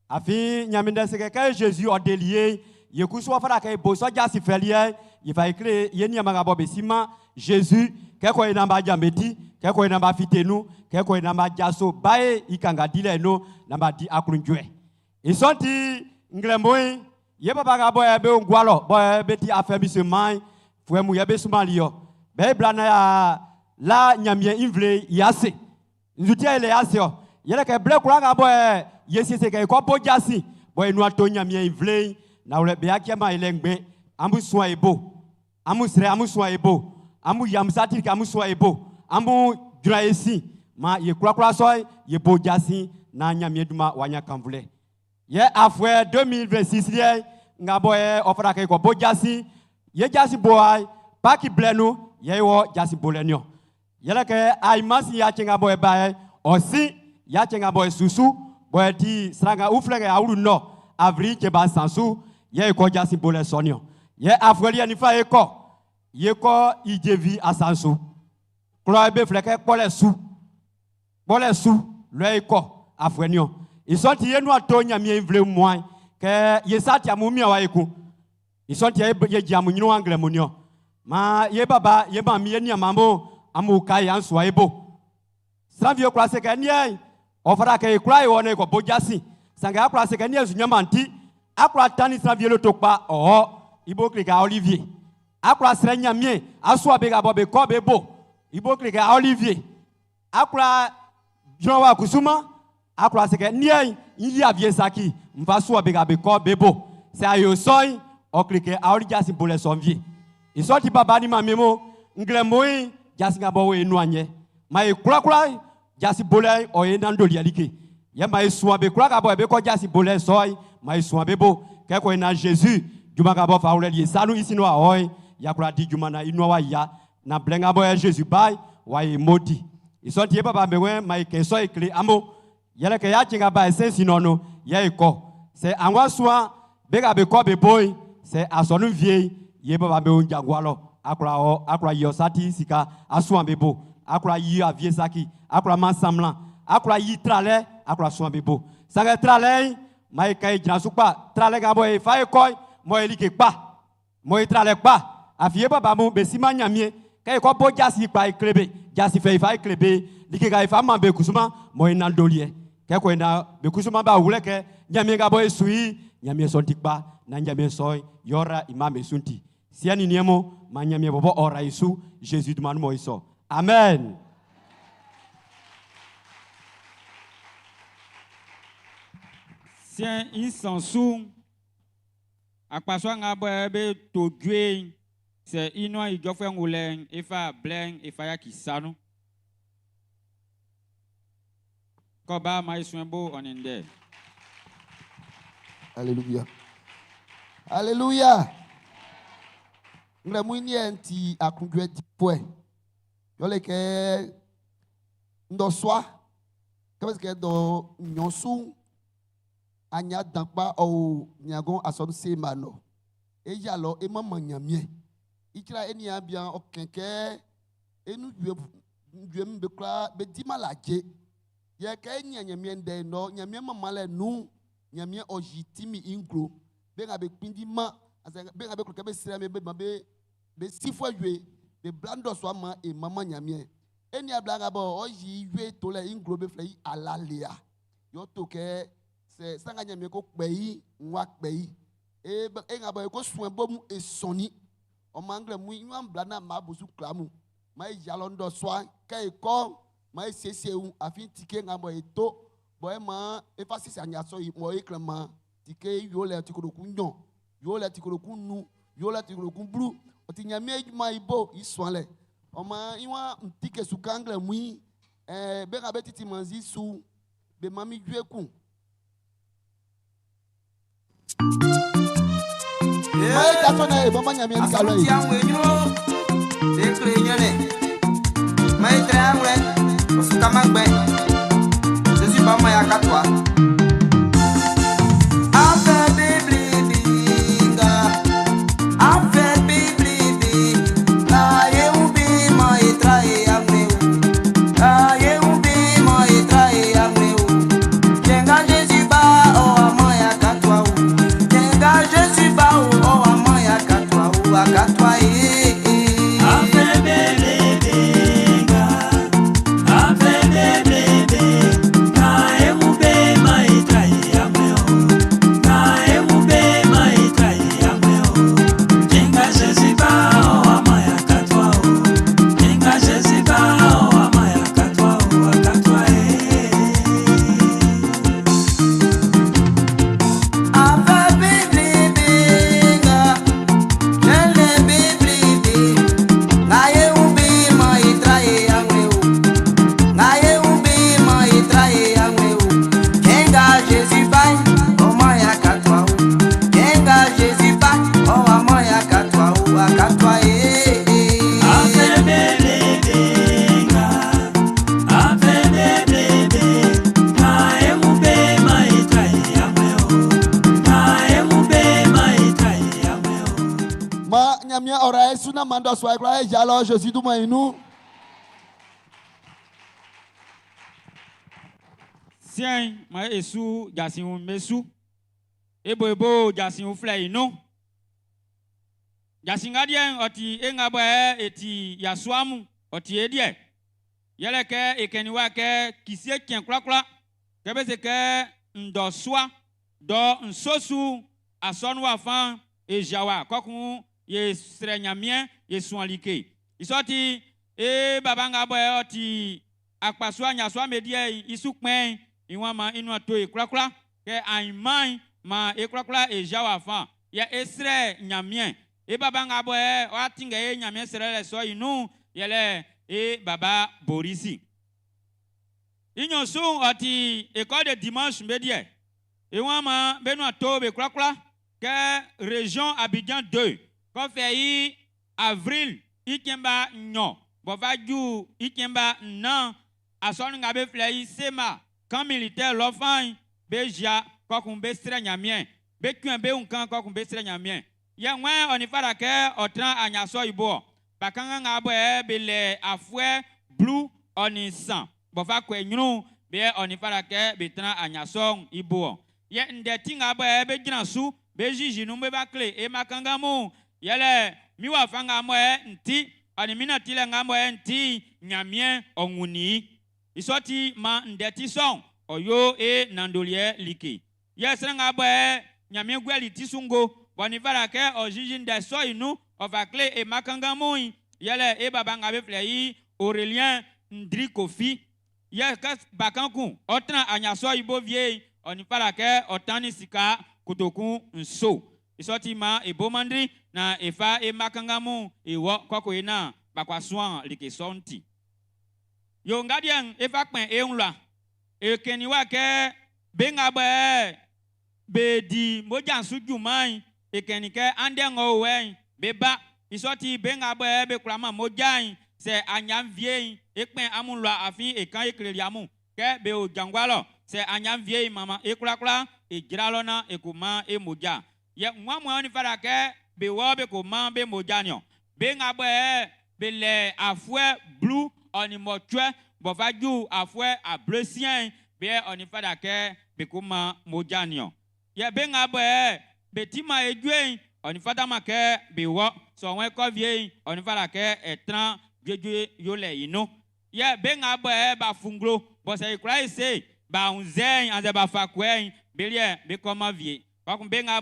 Afi nyaminde se ke Jésus o délié, ye kuswa fara ke boso jasi fe lié, il va écrire yeni amagabo besima Jésus keko inamba jambeti keko inamba fitenu keko inamba jaso bae ikanga dile no namba di akrunjwe isonti nglemboy yeba baga boy be ngwalo boy beti afemi se mai fuemu yebe sumalio be blana ya la nyamie invle yase nzuti ele yase o yele ke ble kuranga boy yesi se ke ko bojasi boy nu ato nyamie invle na ule be akiama ile ngbe ambu soa ebo amu sre amu soa ebo amu yamsati ka amu soa ebo amu duraesi ma ye kura soy ye bojasi na nyamie duma wanya kanvule ye afwe 2026 ye ngaboye ofara ke ko bojasi ye jasi boy paki blenu ye wo jasi bolenyo yele ke aimasi ya chenga boy bae osi ya chenga boy susu boy di sranga uflege awuru no avri ke ba sansu ye ko jasi bole sonyo ye afwe ye ni fa ye ko ijevi asansu klo be fleke pole su le ko afwenyo isonti yenu atonya mi envle moi ke yesati amumi wa eku isonti ye jamu nyino angle munyo ma ye baba ye ba mi yeni amambo amu kai anso ebo savio kla se ke nie ofara ke kra wona ko bojasi sanga akra se ke nie zunyamanti akra tani savio lo tokpa iboklika Olivier akra srenya mie aso abega bobe ko bebo iboklika Olivier akra jowa kusuma akra se ke nie ili avie saki mva so abega be ko bebo se ayo soy oklike Olivier si bole sonvie isoti baba ni mamemo nglemoi jasi ngabo we nuanye mai kura jasi bole o enando lialike ye mai so abe kura gabo be ko jasi bole soy mai so abebo ke ko na Jésus juma gabo fa uleli sanu isino ahoy yakura di juma na ino wa ya na blenga boy Jésus bay wa emoti isonti ye baba mewe mai ke so ekle amo yele ke ya chinga ba sensi nono ye ko se anwa soa bega be ko be boy se asonu vie ye baba be onjangwalo akura yo sati sika asuan bebo akura yi avie saki akura masamla akura yi trale akura suan bebo sanga trale mai kai jansupa trale ga boy fa e koy mo elike pa mo trale pa afie baba mu besima nyamie kai ko bo jasi pa eklebe jasi fe fa eklebe like ga fa ma be kusuma mo inandolie kai ko na be kusuma ba wuleke nyamie ga boy sui nyamie sontikpa na nyamie soy yora imam sunti siani niemo manyamie bobo ora isu Jésus demande mo iso amen. Sien insansou akpaswa nga boy be to gwe se ino igofwe ngulen ifa blen ifa ya kisanu ko ba mai swembo oninde. Alléluia. Alléluia. Ngremu ni enti akundwe tipwe. Yole ke ndo swa. Kabes ke do nyonsu anya dankpa o nyagon asonu se mano. Eja lo e mama nyamie. Ikira eni abia okenke enu dwe mbe kra be dimalaje. Ye ke eni nyamie nde no nyamie mama le nu nyamie ojitimi ingro. Benga be pindi ma benga be kloke be sira me be sifwa ywe be blando so ma e mama nyamie. Eni ablaga bo oji ywe to le ingro be flei alalea. Yo to ke se sanga nyamie ko kpeyi nwa kpeyi e nga bo ko suan bom e soni o mangle mu nwa blana ma busu klamu ma yalo ndo swa kai ko ma sese afin tike nga bo eto boy ma e fa sese anya so mo e klama tike yo le tikoro kunyon yo le tikoro kunu yo le tikoro kunbru o ti nyamie ma ibo iswan le o ma iwa tike su kangle mu Beka betiti manzi sou be mami jueku. Mai kasona e bamba nyami en kalo yi. Tiang wenyo. Dekle nyane. Mai triangle. Osuka magbe. Je suis pas moi à katwa. Mando soit gloire alors Jésus du moins nous. Sien ma esu jasin mesu. Ebo jasin flay non. Jasin gadien oti engabo eti yaswamu oti edie. Yele ke ekeniwa ke kisie kien krakra. Kebe se ke ndo swa do nsosu asonu afan e jawa kokun ye srenyamien ye suanlike isoti e babanga boy oti akpasua nyasua medie isukpen iwan ma inu ato ekrakra ke aiman ma ekrakra e jawa fan ye esre nyamien e babanga boy o atinga e nyamien serele so inu yele e baba borisi inyosu oti école de dimanche medie iwan ma benu ato be krakra ke région Abidjan 2 quand fait avril, ikemba nyo, bovaju ikemba nan, ason ngabe flei sema, quand militaire l'offan, beja, kokum bestre nyamien, bekuen be unkan kokum bestre nyamien. Yen wen on y fara ke otran anyaso ibo, bakanga ngabwe bele afwe blue on y san, bova kwe nyunu, be on y fara ke betran anyaso ibo. Yen ndeti ngabwe be jinasu, beji jinumbe bakle, e makangamu, yele miwa fanga moe nti animina tile ngamoe nti nyamien onguni isoti ma ndeti son oyo e nandolie like yesrenga boe nyamien gweli tisungo bonifara ke ojiji ndeso inu ofakle e makangamui yele e babanga be flei Aurélien Ndri Kofi yes bakanku otra anyaso ibovie onifara ke otani sika kutoku nso isoti ma ebomandri na efa e makangamu ewo koko ena bakwasuan like sonti yo ngadian efa pen e unla e keniwa ke benga be di mojan sujuman e kenike anden owen beba isoti benga be klama mojan se anyam vie e pen amunla afin e kan ekleriamu ke be o jangwalo se anyam vie mama e kula e giralona e kuma e moja ye mwa ni fara ke be wo be ko man be mojanio be nga be le afwe blue oni motwe bo faju afwe a bleu be oni fada ke be ko man mojanio ye be nga be tima edwen oni fada ma ke be wo so wen ko vie oni fada ke etran jeje yo le ino ye be nga ba funglo bo se krai se ba unzen anze ba fakwen be lie be ko ma vie ko be nga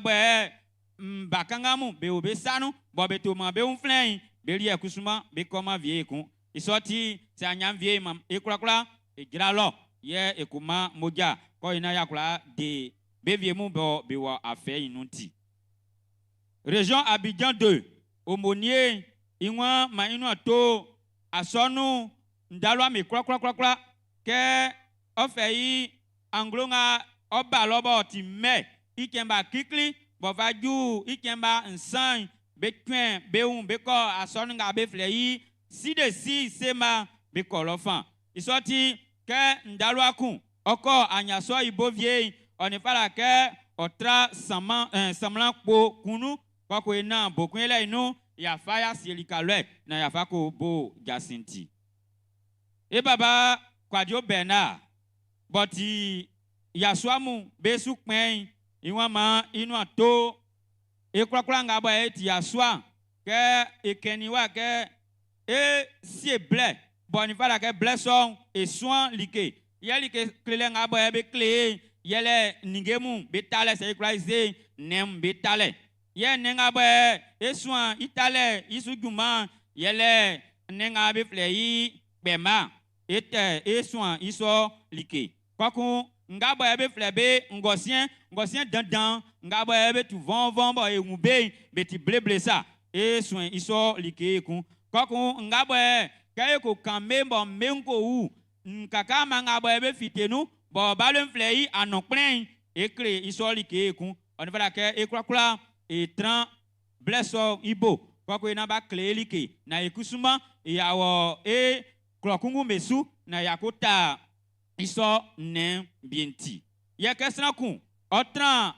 bakangamu be obesanu bo beto ma be unflen be lie kusuma be koma vie ku isoti se anyam vie mam ekrakra e giralo ye ekuma moja ko ina yakura de be vie mu bo be wa afe inuti région Abidjan 2 Omonier inwa ma inu ato asonu ndalwa me krakra ke ofe yi anglonga oba lobo ti me ikemba kikli bo vaju ikemba nsan be twen be un be ko asonga be fle yi si de si sema be ko lofan isoti ke ndalwaku oko anyaso ibovie oni fala ke otra samlan po kunu kwako ena bokun ele inu ya faya silikalwe na ya fako bo jasinti e baba kwadio bena boti yaswamu besu pen iwama inu ato e kwakwa nga ba eti yaswa ke ekeniwa ke e si ble boni fala ke blesson e soin like yeli ke klele nga ba be kle yele ningemu betale se kraise nem betale ye nenga ba e soin itale isujuma yele nenga be fleyi bema ete e soin iso like kwaku ngaba ebe flebe ngosien dandan ngaba ebe tu von bo e ngube beti bleble sa e soin iso like ku kwaku ngaba kaye ko kambe bo menko u nkaka ma ngaba ebe fitenu bo balem flei anokplen e kre iso like ku on fala ke e kwakula e tran blesso ibo kwaku na ba kle like na ekusuma yawo e klokungu mesu na yakota iso ne bienti ye kesna ku otran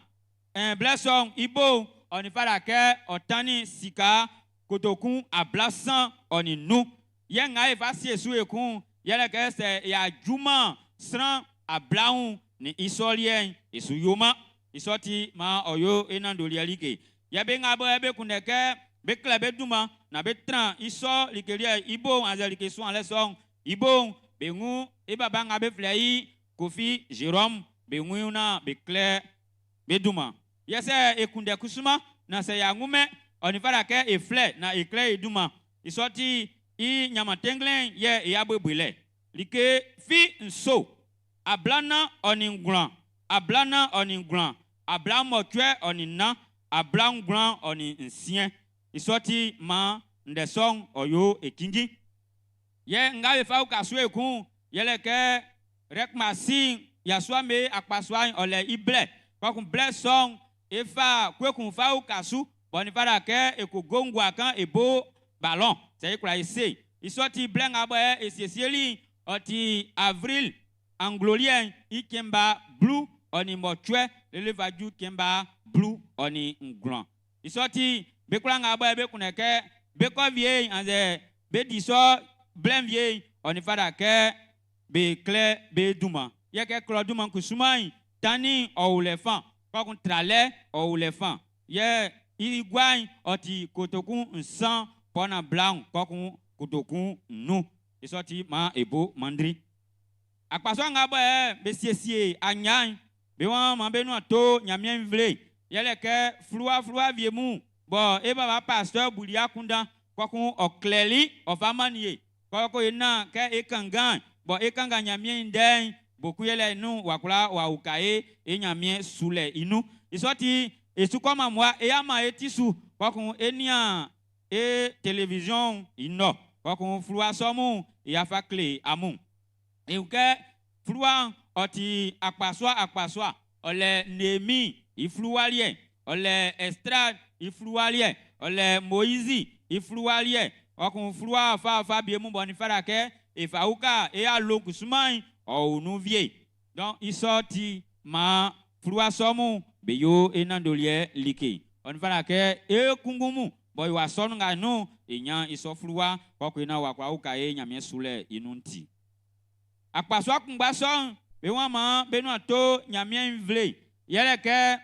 blesson ibo oni fala ke otani sika kotokun ablasan oni nu ye nga e fasi esu ekun ye le ke se ya juma sran ablaun ni isolien esu yoma isoti ma oyo enandoli alike ye be nga bo ebe kuneke be klebe duma na be tran iso likeria ibo anzelike so an leson ibo bengu e baba nga be flei Kofi Jérôme bengu na be clair be duma yese ekunde kusuma na se ya ngume onifara ke e fle na e clair e duma isoti i nyamatenglen ye ya bwebwele like fi nso ablana oningran abla motwe onina abla ngran oni nsien isoti ma ndesong oyo ekingi ye ngawe fa ukasu ekun yele ke rekmasi yaswa me akpaswa ole ible kwakun blessong efa kwekun fa ukasu bonifara ke ekogongwa kan ebo ballon c'est quoi ici isoti blenga bo esiesieli oti avril anglolien ikemba blue oni motwe lelevaju kemba blue oni ngran isoti bekulanga bo be kuneke beko vie anze be diso blen vie oni fada ke be clair be duma yeke klo duma kusumai tani oulefan kwa kun trale oulefan ye igwan oti kotokun nsan pona blanc kwa kun kotokun nu isoti ma ebo mandri akpaso nga bo be siesie anyan be wan ma be nu to nyamien vle yele ke flua viemu bo e baba pasteur bulia kunda kwa kun okleli ofamanie kwa ko ina ke ekangan bo ekanga nyamien den boku yele nu wakula wa ukae e nyamien sule inu isoti esukoma mwa e ama etisu kwa kun enia e télévision ino kwa kun flua somu ya fakle amu e uke flua oti akpaswa ole nemi iflualie ole estrade iflualie ole moizi iflualie kwa kun flua fa biemu bonifara ke e fauka e alo kusumai o nu vie donc isoti ma flua somu be yo enandolie like on fala ke e kungumu boy wa sonu nga no enya iso flua kwa na wa kwa uka e nyame sule inunti akpaso akungba son be wa ma be no to nyame vle yele ke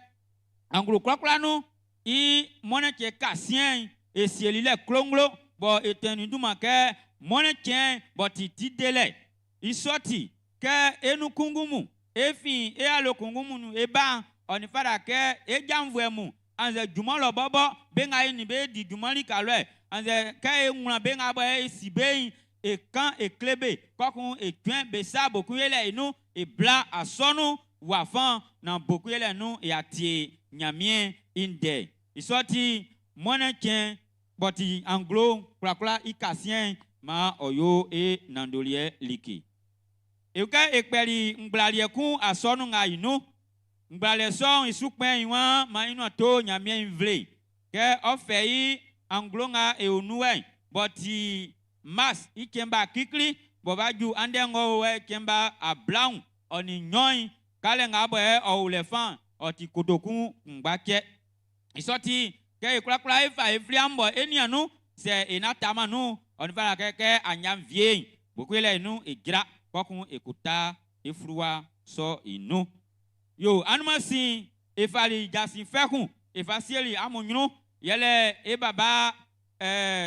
anglo kwakla no i moneke kasien e sielile klonglo bo etenu duma ke moneke botiti dele isoti ke enu kungumu efi e alo kungumu nu eba oni fada ke e jamvuemu anze jumalo bobo benga ni be di jumali kalwe anze ke e nwra benga bo e sibe e kan e klebe kokun e twen be sa boku yele inu e bla asonu wafan na boku yele nu e atie nyamien inde isoti moneken boti anglo krakla ikasien ma oyo e nandolie liki Eka ekpeli ngblali ku asonu nga inu. Ngblali son isukpen iwan ma inu to nyamie invle. Ke ofei anglo nga eunuwe. Boti mas ikemba kikli. Bobaju ande ngowe kemba a blanc. Oni nyoy. Kale nga boe o ulefan. Oti kotoku ngbake. Isoti ke ikrakra ifa ifliambo enianu. Se inatama nu. Oni fala ke anyam vie. Bukwele inu igra. Kokun ekuta ifrua so inu. Yo, anumasi ifali jasin fekun. Ifasieli amunyunu. Yele ebaba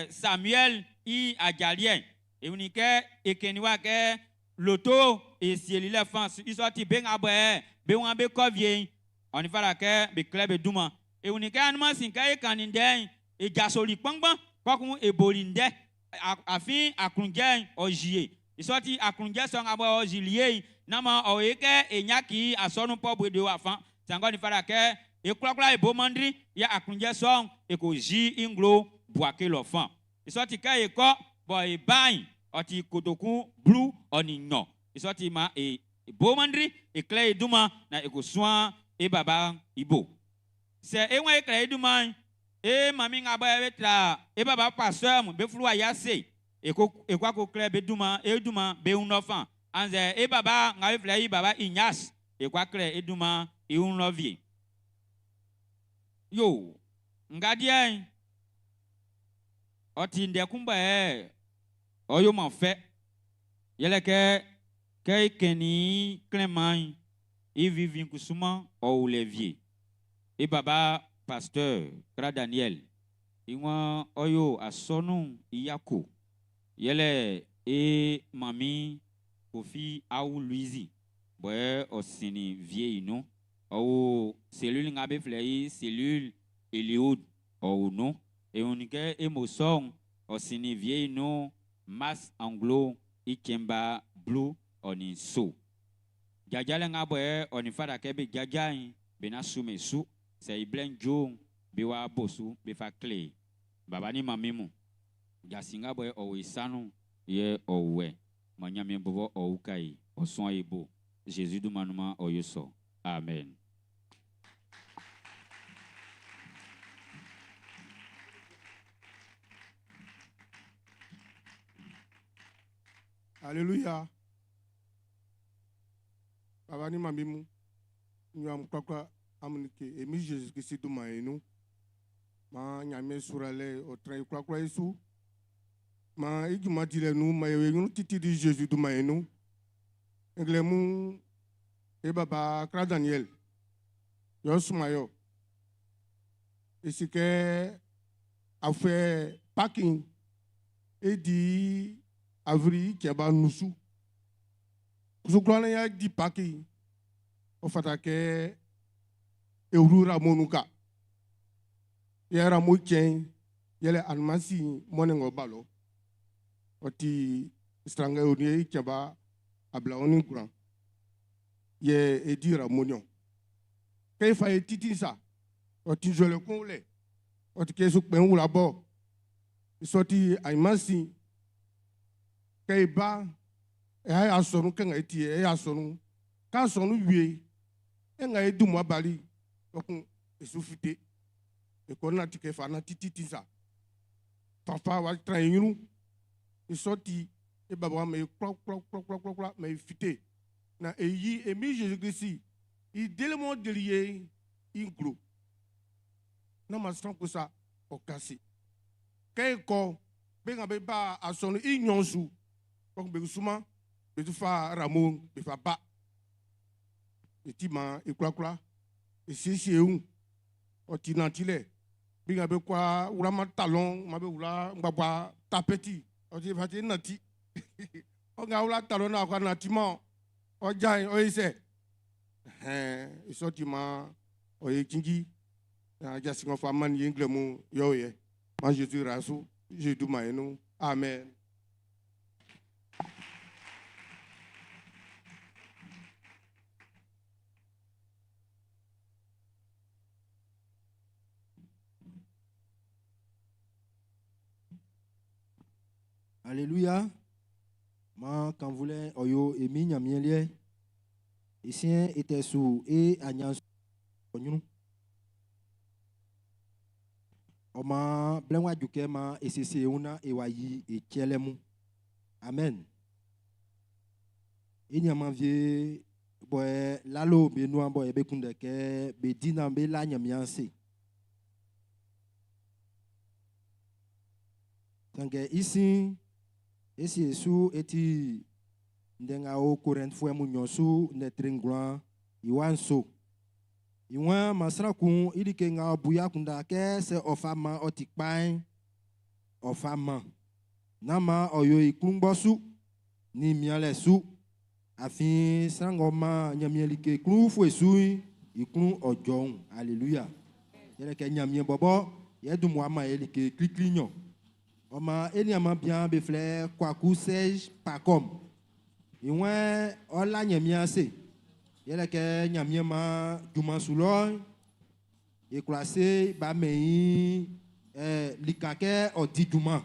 Samuel i ajalien. Eunike ekeniwa ke loto esieli le fans. Isoti ben abwe. Ben wambe kovye. On fala ke be klebe duma. Eunike anumasi ke ekaninde. E jasoli pangban. Kokun ebolinde. Afin akungen ojiye. Isoti akunge song abo ojilie nama oeke enyaki asonu pobu de wafan sangoni fara ke eklokla ebomandri ya akunge song ekoji inglo boake lofan. Isoti ke eko boy bain oti kotoku blue oninyo. Isoti ma ebomandri ekle eduma na ekoswan baba ibo. Se enwe ekle eduma mami ngabo etra baba pastor mu befluwa yase. Ekwa ko kle beduma eduma be unofan anze baba nga ifle baba Ignace ekwa kle eduma unovie yo ngadie oti nde kumba oyo man fe yele ke keni Clément vivin kusuma o Olivier baba pasteur Kra Daniel iwa oyo asonu iyako yele mami Kofi au Louisi boye osini vie ino ou cellule ngabe flei cellule Eliud ou no et onike emotion osini vie ino mas anglo ikemba blue oni so jajale ngabe oni fada kebe jajai bena sume su se iblen jo biwa bosu bifa clé babani mamimu jasinga boy owisanu ye owe manyame bobo oukai oson ebo Jésus du manuma oyoso amen. Alléluia. Babani mamimu nyam kwakwa amunike emi Jésus Christ du maenu ma nyame surale o train kwakwa isu ma iguma dire nu ma yewe titi di Jésus du maenu englemu baba Kra Daniel yo sumayo isike afe parking edi avri keba nusu kusuklana ya di parking o fatake eurura monuka yara mo chen yele almasi monengo balo oti stranga oni keba abla oni kuran ye edira monyon kay fa titi sa oti jole konle oti kesu pen wula bo isoti almasi kay ba ay asonu kan eti ay asonu ka sonu wie nga edumu abali okun esufite ekona tike fa na titi sa papa wa trainu isoti baba me klok me fite na eyi emi Jésus Christ i delemo delie inglo na mastan ko sa okasi kay ko be nga be ba asonu inyonsu ko be suma be tu fa ramon be fa ba etima eklakla esisi eun otinantile bi nga be kwa urama talon ma be ula ngba tapeti oti fati nati o nga ula talon na kwa nati mo o jai o ise isoti ma o yekingi na jasi ngo fa man yenglemu yo ye ma Jésus rasu Jésus maenu amen. Alléluia. Ma quand voulait oyo emi nyamielie. Ici était sous et agnan nous. Oma blenwa duke ma esese una ewayi e tielemu. Amen. Inyama vie boy lalo be no boy be kunde ke be dina be la nyamianse. Tange ici esu eti ndenga o Corinthe fue mu nyosu netringwa iwanso. Iwan masra kun ilike nga buya kunda ke se ofama otikpai ofama. Nama oyo iklungbosu ni miale su afin sangoma nyamielike klu fuesu iklun ojon. Alléluia. Yele ke nyamie bobo yedu muama elike kliklinyo. Oma eniama bien be fleur kwaku sej pakom. Iwan ola nyamiase. Yele ke nyamie ma duma sulo e classé ba mei likake odi duma.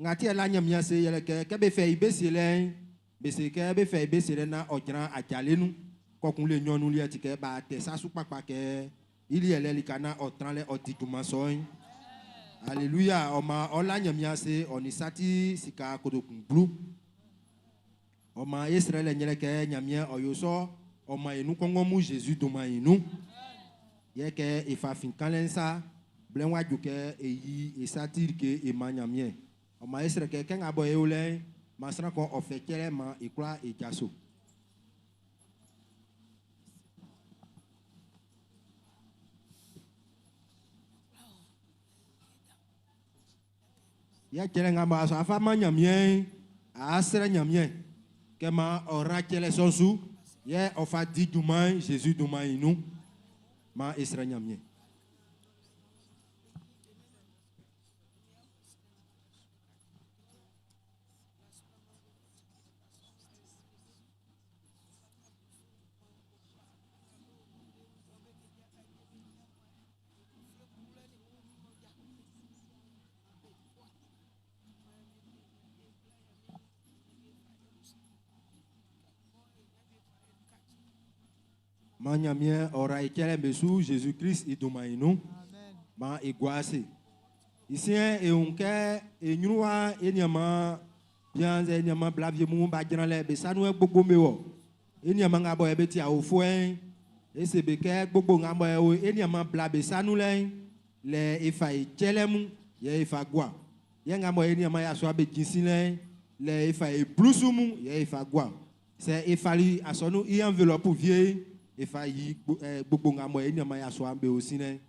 Ngati ela nyamiase yele ke be fe ibesile be se ke be fe ibesile na ojran ajalenu kokun le nyonu li atike ba te sasu papa ke ili ele likana otran le odi duma soin. Alléluia. Oma ola nyamiase onisati sika kodokun blue. Oma Israël nyeleke nyamie oyoso oma enu kongomu Jésus doma enu. Yeke ifa finkalensa blenwa juke eyi esatir ke ema nyamie. Oma Israël ke kenga boye ole masra ko ofekere ma ikra ejaso. Ya kelenga ba so afa ma nyamie asra nyamie. Kema ora kele sonsu ye ofa di duman Jésus duman inu ma Israël nyamie. Ma nyamie ora ekele besu Jésus-Christ idumainu ma iguase. Ici e unke enyuwa enyama bianze enyama blavie mu ba granle be sanu gbogbo mewo. Enyama ngabo ebeti a ofue esebeke gbogbo ngabo e enyama blabe sanu le ifa echelemu ye ifa gwa. Ye ngabo enyama ya so abe jinsile le ifa e blusumu ye ifa gwa. C'est ifali asonu i enveloppe vie ifa yi gbogbo ngamo enyama ya so ambe osine.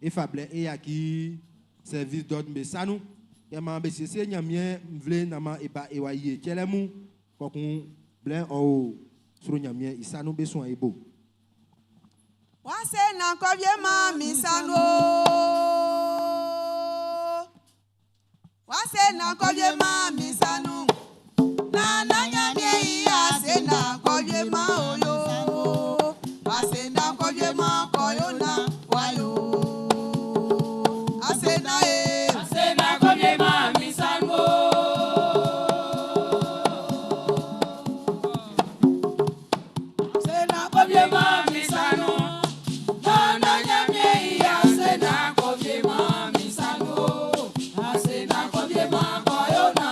Ifa ble e yaki service d'ordre me sanu yama be sese nyamie mvle nama eba ewa yi chelemu kokun ble o suru nyamie isanu be so ebo. Wase na kovye ma misano. Wase na kovye ma misano. Na nyamie ya se na kovye ma oyo. Wase na kovye ma koyo na wayo. Ase na kovye ma misano. Ase na kovye ma misano. Ase na kovye ma koyo na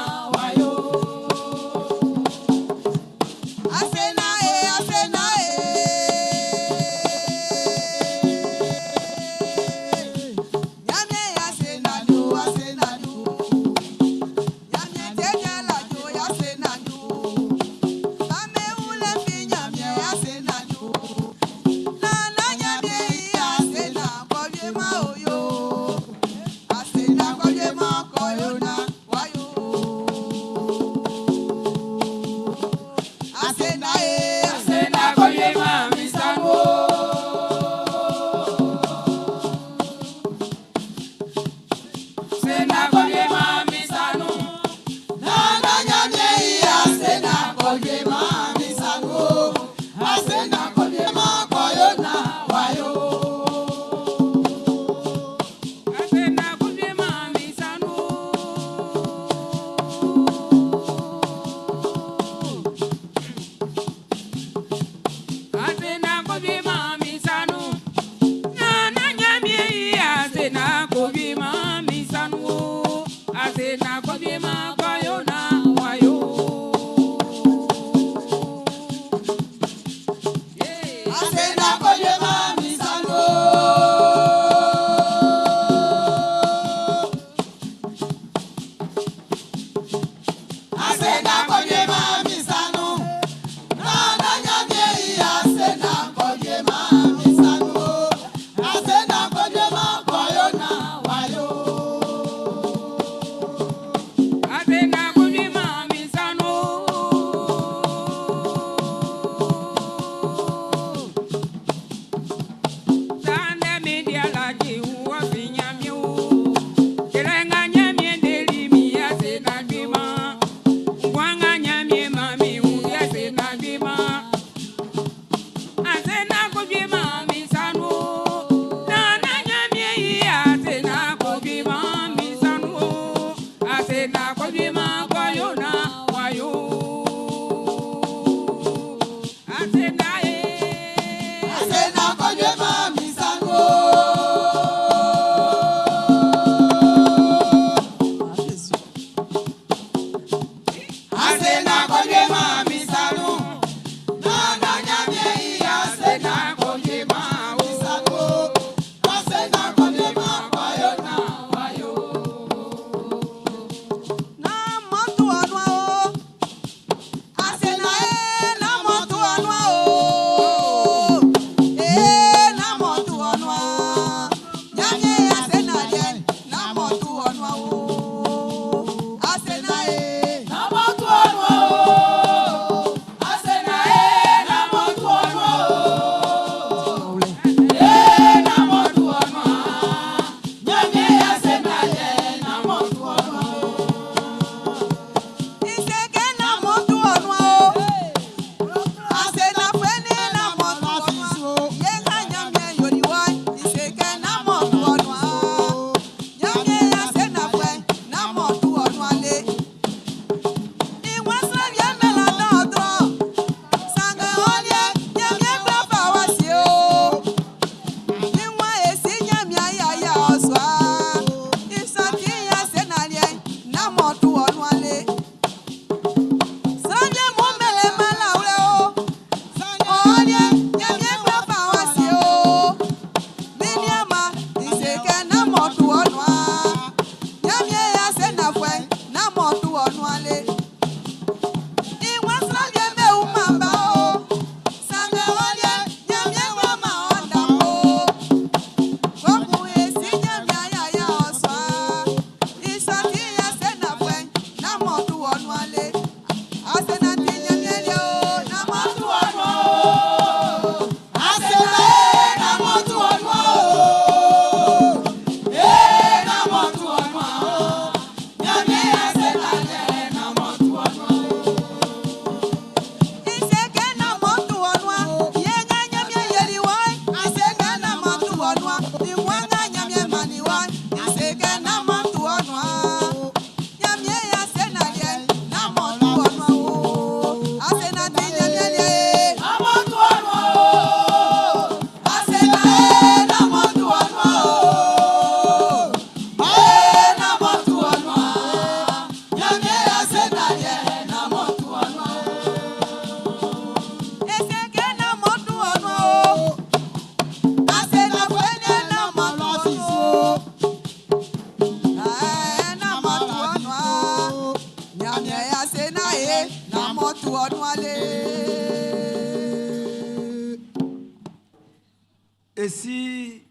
Et si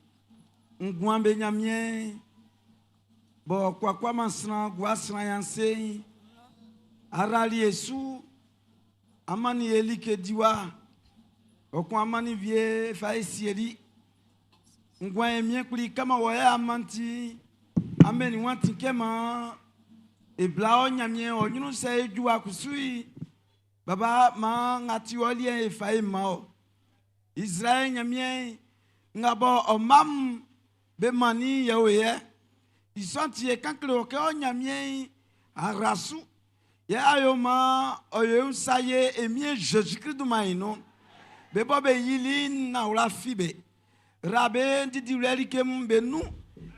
ngwan benyamien bo kwa masna gwasna yanse arali Yesu amani elike diwa okwa amani vie fa esieri ngwan emien kuli kama waya amanti ameni wanti kema eblao nyamien onyunu se juwa kusui baba ma ngati olie fa emao Israël nyamien ngabo omam be mani yawe isanti kanklo ke onyamien arasu ya ayoma oyo saye emie Jésus Christ du maino be bobe yili na ula fibe rabe ndidi reli kem be nu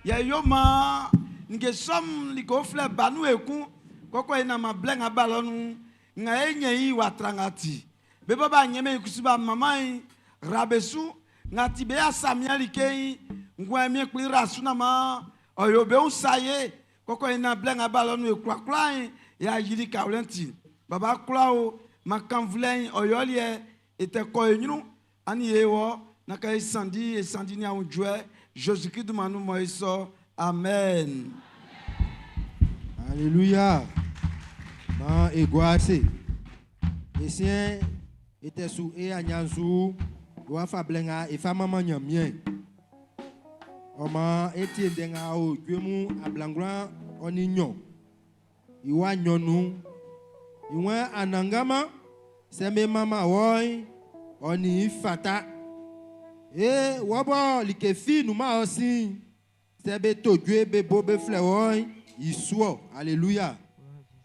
ya yoma nge som liko fle banu eku koko ina ma blenga balonu nga enye yi watrangati be baba nyeme kusuba mamai rabesu ngati be asamia likei ngwa mi kli rasu na ma oyo be usaye koko ina blenga balonu ekwa ya yiri kaulenti baba klao makanvlen oyolie ete koyenu ani yewo naka esandi ni aunjwe Jésus-Christ manu moiso amen. Alléluia. Ma egoase. Esien était sous et anyanzu doit fablenga et fama manyamien. Oma etie denga o gwemu ablangran oninyo. Iwa nyonu. Iwa anangama seme mama woy oni fata. E wabo likefi numa osi sebe todwe bebo be flewoy isuo. Alléluia.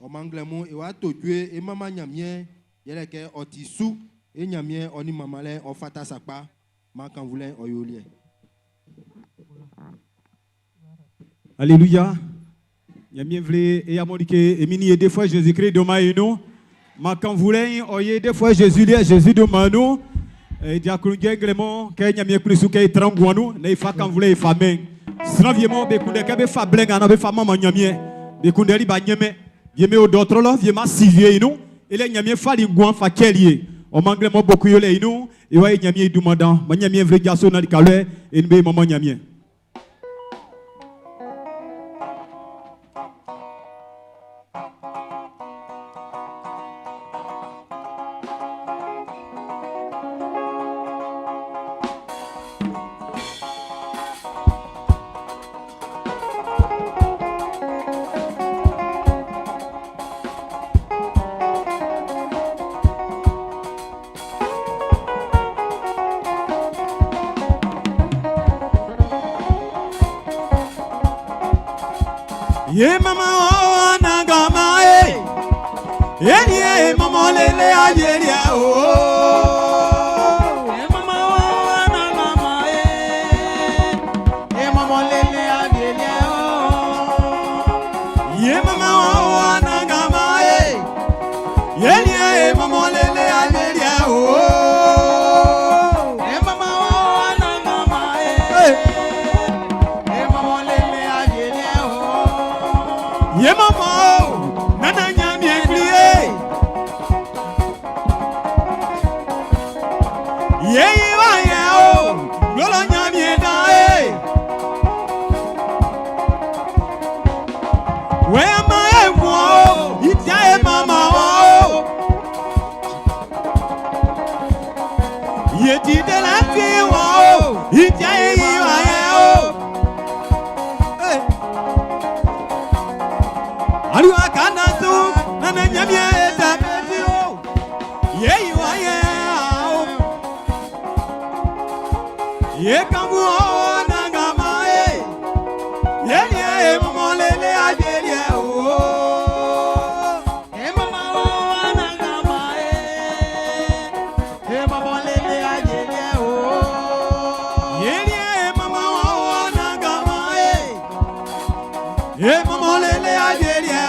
Omanglemo e wa todwe e mama nyamien yeleke otisu e nyamien oni mamale o fata sakpa makan voulin oyolie. Alléluia. Nyamien vle e amodike e mini deux fois Jésus-Christ do maïno makan voulin oye deux fois Jésus do manu e diakru genglemo ke nyamien krisu ke trangwanu ne fa kan voulin famen sraviemo be kunde ke be fa blenga na be fa mama nyamien be kunde ri ba nyeme yeme o d'autre lo viema sivie inu ele nyamien fa li gwan fa kelie o manglemo boku yo le inu e wa nyamien dumandan ma nyamien vle jaso na dikalwe e nbe mama nyamien. Ye mama o nagama ye mama lele ayeria o ye mama o nagama ye mama lele ayeria o ye mama o nagama ye mama lele ayeria o ye mama o nagama ye mama lele ayeria o ye mama nana nyamie kriye ye wa ye o lolo nyamie da we ma e wo itia e mama o ye ti de la fi wo itia e wa ye o Aliwa kanasu nana nyamie da bezio ye wa ye ye kamu o nangama ye mama lele adelie o ye mama o nangama ye mama lele adelie o ye mama o nangama ye mama lele adelie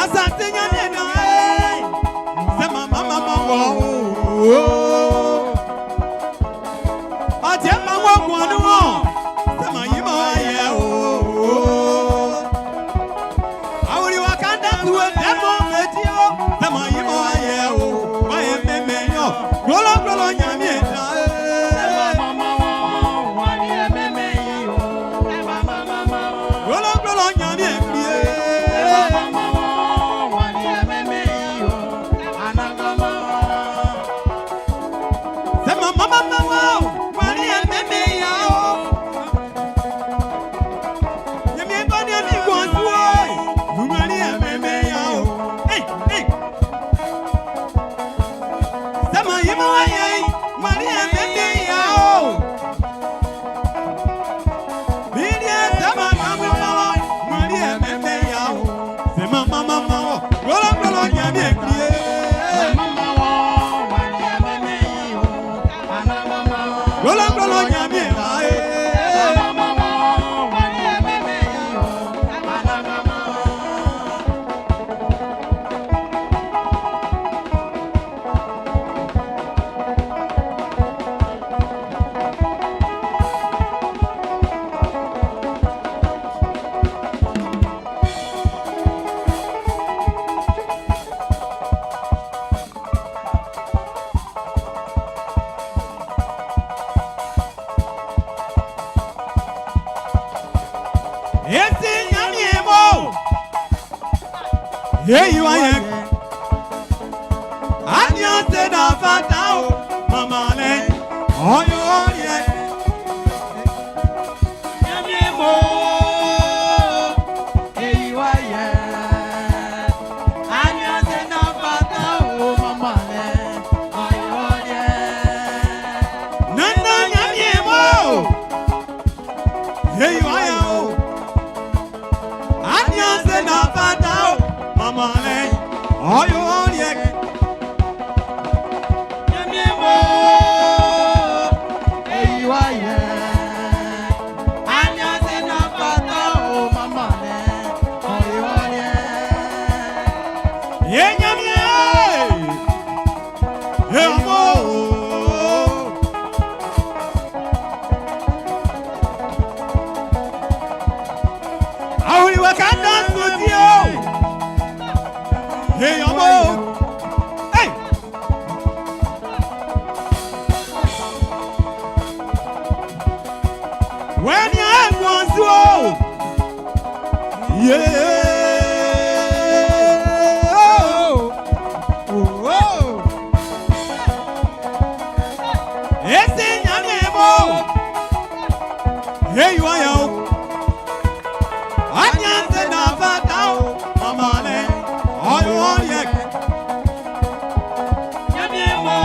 Asante nyamie na Golo golo nyamie da. Golo golo nyamie plie. Sema mama mama wani ememe ya o. Nyamie bani ami gwantu oi. Wani ememe ya o. Hey hey. Sema yima waye wani ememe ya o. Bilie sema mama mama wani ememe ya o. Sema mama mama golo golo nyamie plie. Golo golo nyamie wae. Esi nyamie mo. Hey you are. Anya se da fata o mama le. Oyo ye. Nyamie mo. Hey you are. Anya se na fata o mama le. Oyo ye. Nana nyamie mo. Hey you are. Anya se na fata o mama le. Oyo ye. Nyamie mo. Hey you are. Anya se na fata o mama le. Oyo ye. Ye nyamie. Hey mo. Auri wakanda studio. Hey amo. Hey. When you have one so. Yeah. Oh. Ese nyame mo. Hey you are yo. Anya se na fata o mama le. Oyo ye. Nyamie mo.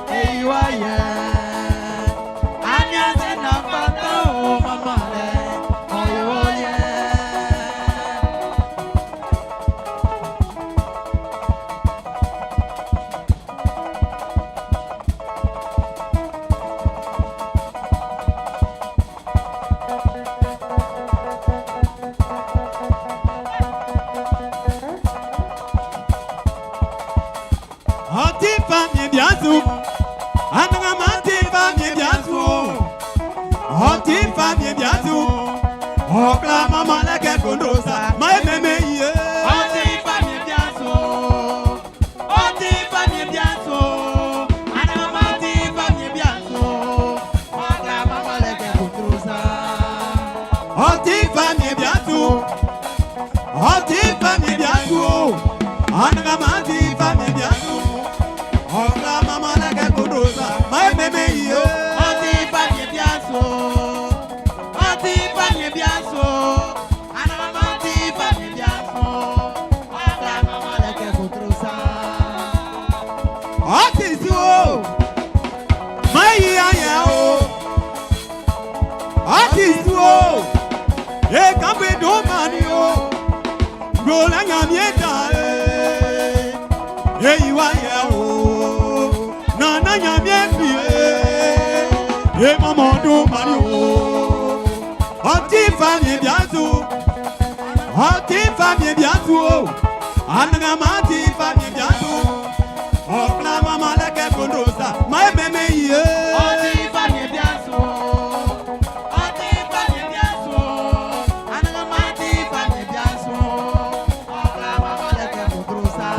Hey you are. Anya se na fata o mama le. Oyo ye. Oti famille bien sûr. Ananga mati famille bien sûr. Oti famille bien sûr. Okla mama la ke kondosa. My meme ye. Oti famille bien sûr. Oti famille bien sûr. Ana mati famille bien sûr. Oga mama leke kutrosa. Oti famille bien sûr. Oti famille bien sûr. Ananga mati famille bien sûr. Okla mama la ke kondosa. My meme ye. Oti famille bien sûr. Oti famille bien sûr. Ana mati famille bien sûr. Oga mama leke kutrosa. Oti so. My ya o. Oti so. E kambe do mani o. Gola nyamie da e. E iwa ya o. Nana nyamie pie. E mama do mani o. Oti famille bientôt. Oti famille bientôt. Ananga mati famille bientôt. Okla mama la ke kondosa. My meme ye. Oti famille bien sûr. Oti famille bien sûr. Ana mati famille bien sûr. Oga mama leke kutrosa.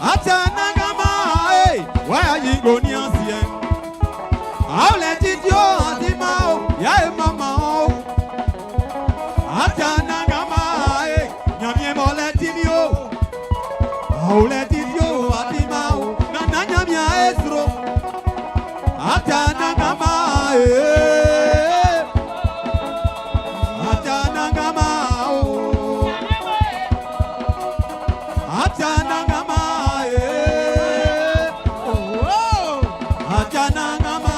Atanagama, why you go near here? I'll let it go, Adimao, yeah, mama. Atanagama, Yamie Moletimio. I'll let it go, Adimao, Nananyamia Esro. Atanagama, Atanagama, Atanagama, Atanagama.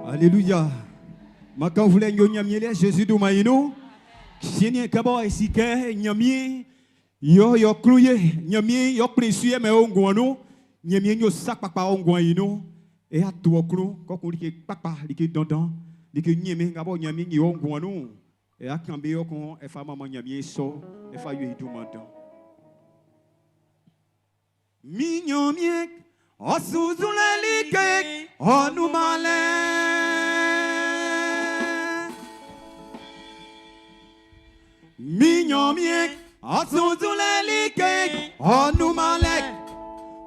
Alléluia. Ma quand vous voulez nyamie Jésus du maïno. Seigneur kabo esike nyamie yo yo kluye nyamie yo précieux mais ongwano nyamie yo sak papa ongwano et à toi klu ko ko like papa like dandan like nyame ngabo nyamie yo ongwano et à kambe yo kon e fa maman nyamie so e fa yo du mandan mi nyamie osuzula like onumale Mignonmiek, Assunzulelike, Onumalek,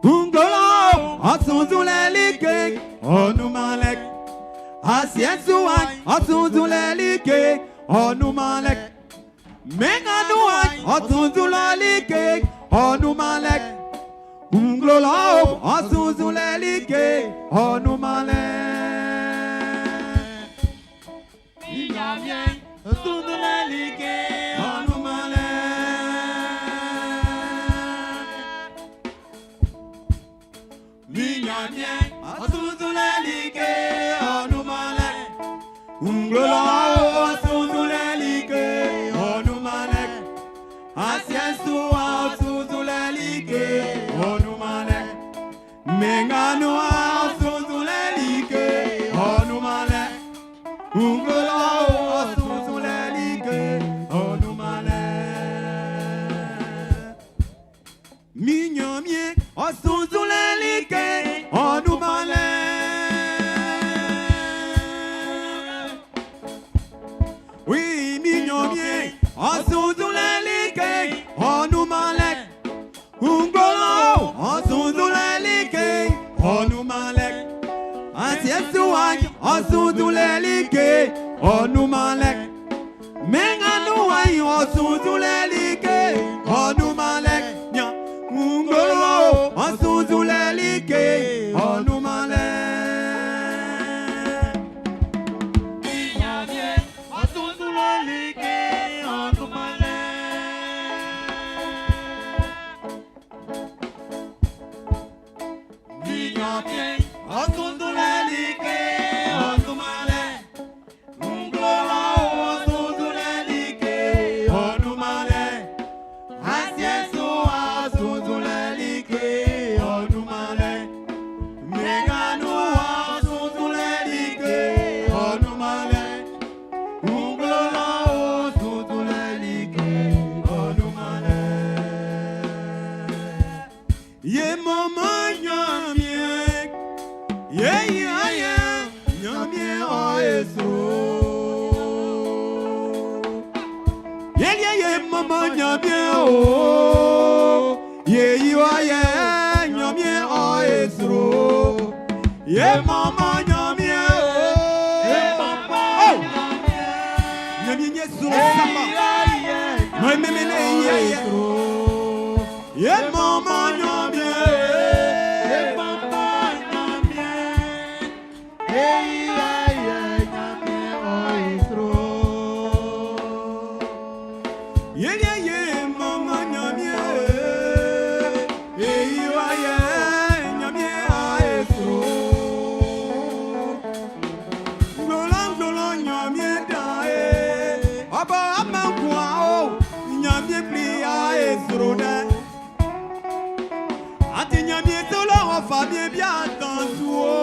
Ungolo, Assunzulelike, Onumalek, Asiesuai, Assunzulelike, Onumalek, Menganuai, Assunzulelike, Onumalek, Ungolo, Assunzulelike, Onumalek. Mignonmiek, Assunzulelike. Oui, mignon bien, Assunzulelike, Onumalek, Ungolo, Assunzulelike, Onumalek, Asiesuai, Assunzulelike, Onumalek, Menganuai, Assunzulelike, Onumalek, Ungolo, Assunzulelike, Onumalek. nyamie osundulelike onumale nglola osundulelike onumale asiesu osundulelike onumale meganu osundulelike onumale nglola osundulelike onumale ye mama nyamie ye nyamie oeso ye mama nyamie o ye nyamie oeso ye mama nyamie ye mama nyamie yesu sama no memene ye mama nyamie ye mama nyamie nyamie oeso ye mama nyamie nyamie oeso glola nyamie dae aba amankwa o nyamie pli oeso da ati nyamie tolo famille bien tantuo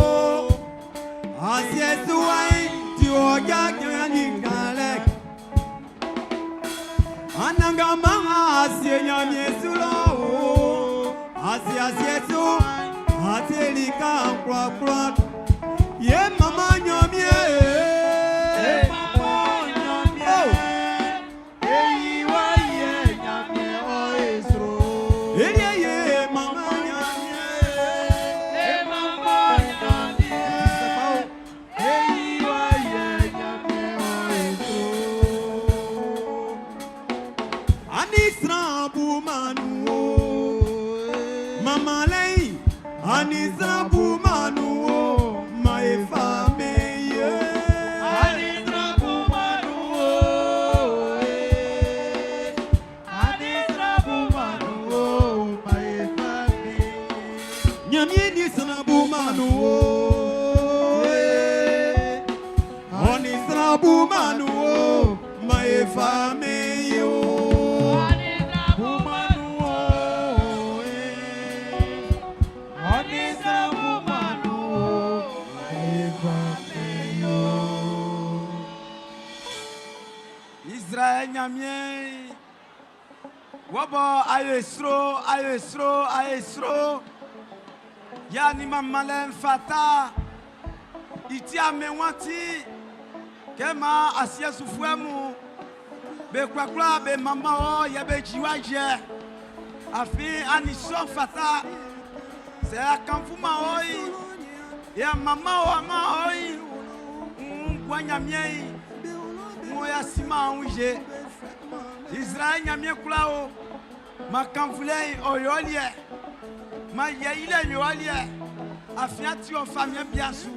asiesu ai ti oja nyani galek ananga mama asie nyamie sulo asiesu atelika kwa ye mama nyamie ye mama nyamie nyamie oeso ye mama nyamie mama nyamie nyamie oeso anisra bumanu mama lei anisra bumanu my family anisra bumanu anisra bumanu my family nyamie nisra bumanu anisra bumanu my family anisra bumanu anisra bumanu my family Israël nyamie wabo ayesro yani mamalen fata iti amenwati kema asia sufuemu be kwakwa be mama o ye be jiwaje afi anison fata se akamfuma oi ya mama o ama oi kwanyamie moya sima unje Israël nyamie kulao makamfule oyolie ma yeile yolie afiati o famille bien sûr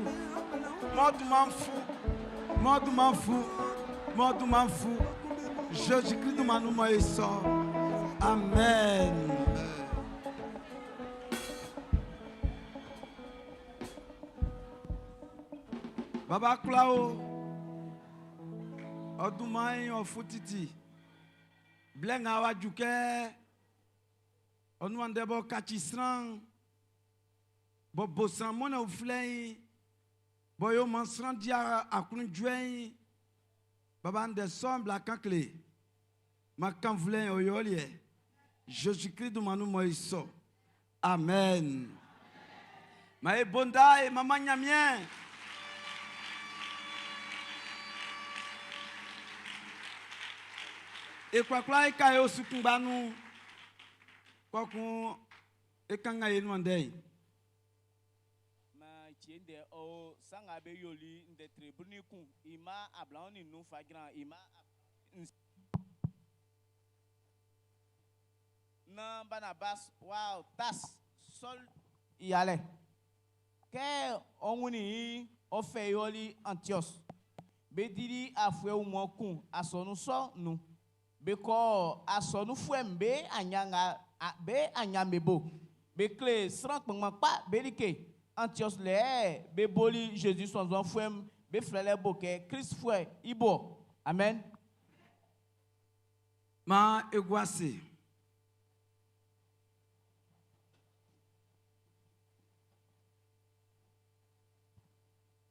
modu m'en fou Jésus-Christ manu moiso amen baba kulao odumai ofutiti blenga wajuke onu andebo kachisran bo bosran mona uflei boyo mansran dia akun dwen baba ande semble à kakle makam vlen oyolie Jésus-Christ du manu moiso amen ma bonda e mama nyamien e kwakla e kayo sukumbanu kokun e kanga yenu andei ma tiende o sanga be yoli de tribuni ku ima ablani nu fagran ima na Barnabas wow tas sol yale ke onwuni o fe yoli Antioch be diri afwe umo kun asonu so nu beko asonu fuembe anyanga be anyambebo be kle srank pa belike Antioche le be boli Jésus son enfant be frère boke Christ frère ibo. Amen. Ma eguase.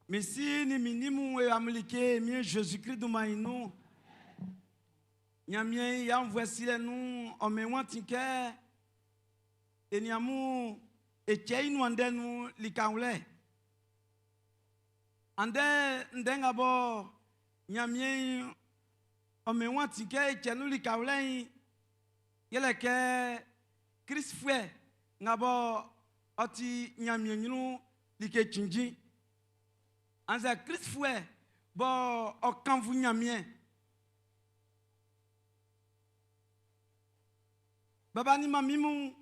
Messi ni minimu e amlike mi Jésus-Christ do mainu. Nyamien ya voici nous on me wantinke eniamu echei nu ande nu likaule. Ande ndenga bo nyamien on me wantinke echei nu likaule yele ke Christ frère ngabo oti nyamien nu like chinji. Anza Christ frère bo okanvu nyamien. Baba ni mamimu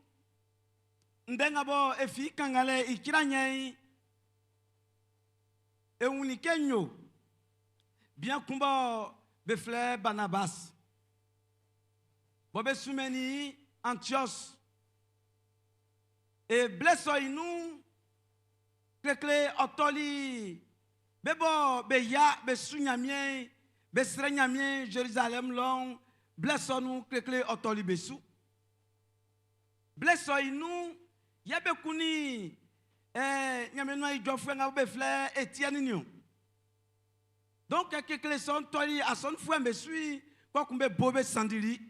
ndenga bo efi kangale ikiranye e unikenyo bien kumba be frère Barnabas bobe soumeni Antioche e blesso inu kle otoli bebo be ya be sunyamien be srenyamien Jérusalem long blesso nu kle otoli besu. Bless nous, yabe kuni nyamenwa idjofwe nga be fle Etienne nion. Donc quelque son toli a son fwe me suis quoi kumbe bobe sandili.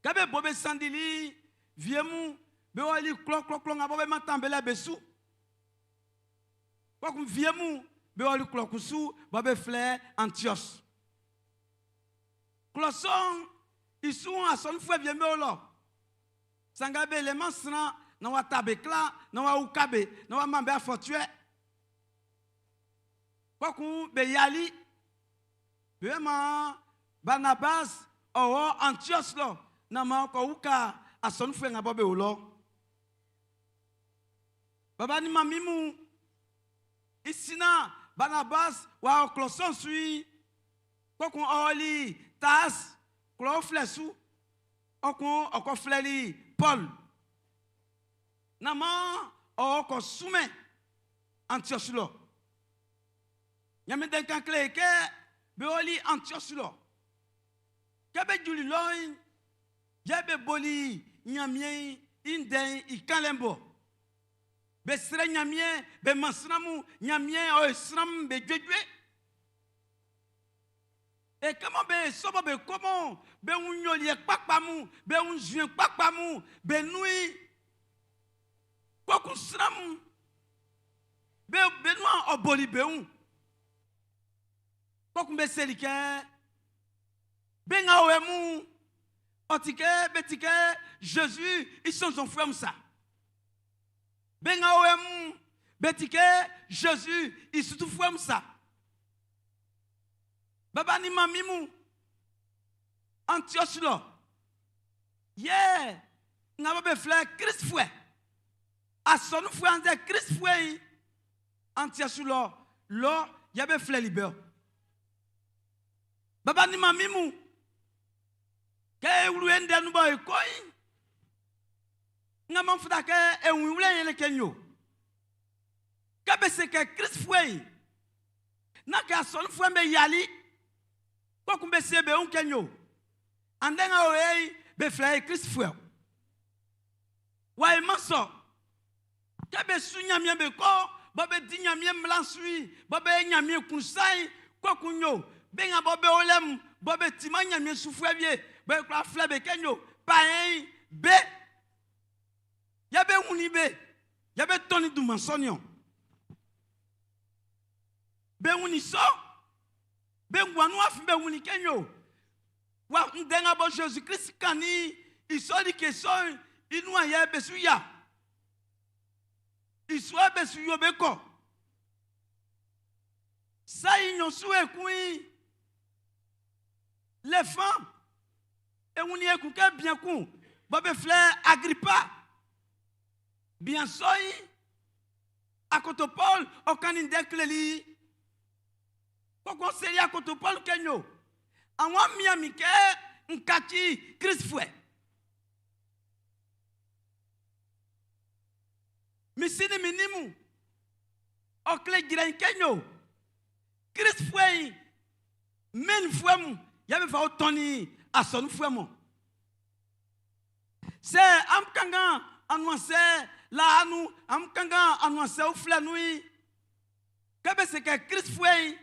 Kabe bobe sandili viemu be wali klok nga bobe matambela besu. Quoi kum viemu be wali klok sou bobe fle Antioche. Closon isu a son fwe vieme olo. Sangabe le mansna na wa tabekla na wa ukabe na wa mambe afotue kwaku be yali be ma Barnabas o Antioche lo na ma ko uka ason fwe nga bobe ulo baba ni mamimu isina Barnabas wa Closon sui kwaku oli tas klo flesu oko fleri Paul nama oko sume Antioche lo nyame den kan kle ke be oli Antioche lo ke be juli loin jabe boli nyamien inden ikalembo be sre nyamien be masramu nyamien o sram be djedwe. Et comment be sobo be comment be unyoli ekpakpamu be unjuen kpakpamu be nui koku sram be noa oboli be un koku be selike be nga wemu otike betike Jésus ils sont son frère ça be nga wemu betike Jésus ils sont tout frère ça. Baba ni mamimu Antioche lo yeah nga be frère Christ frère a son frère de Christ frère Antioche lo yabe frère liber baba ni mamimu ke uruende nu boy koy nga man fuda ke e wule yele kenyo ka be se ke Christ frère na ka son frère be yali kwa kumbe sebe unkenyo andenga oei be frère Christ frère wa emaso kabe sunyamie be ko babe dinyamie mlansui babe nyamie kunsai kwa kunyo benga babe olem babe timanyamie soufrevie be kwa flebe kenyo paen be yabe unibe yabe toni du mansonio be uniso bengwanu afimbe wuni kenyo wa ndenga bo Jésus Christ kani isoli keson inu aye besuya iswa besuyo beko sa inyo suwe kui les femmes et wuni ekuke bien ku babe frère Agrippa bien soyi akoto Paul okani ndekleli Pourquoi c'est à côté Paul Kenyo? En moi, Miami, Nkati, Christ Fouet. misini minimu okle giran kenyo Christ fwe men fwemu yabe fa otoni ason fwemu se am kanga anwase la anu am kanga anwase uflanui kabe se ke Christ fwe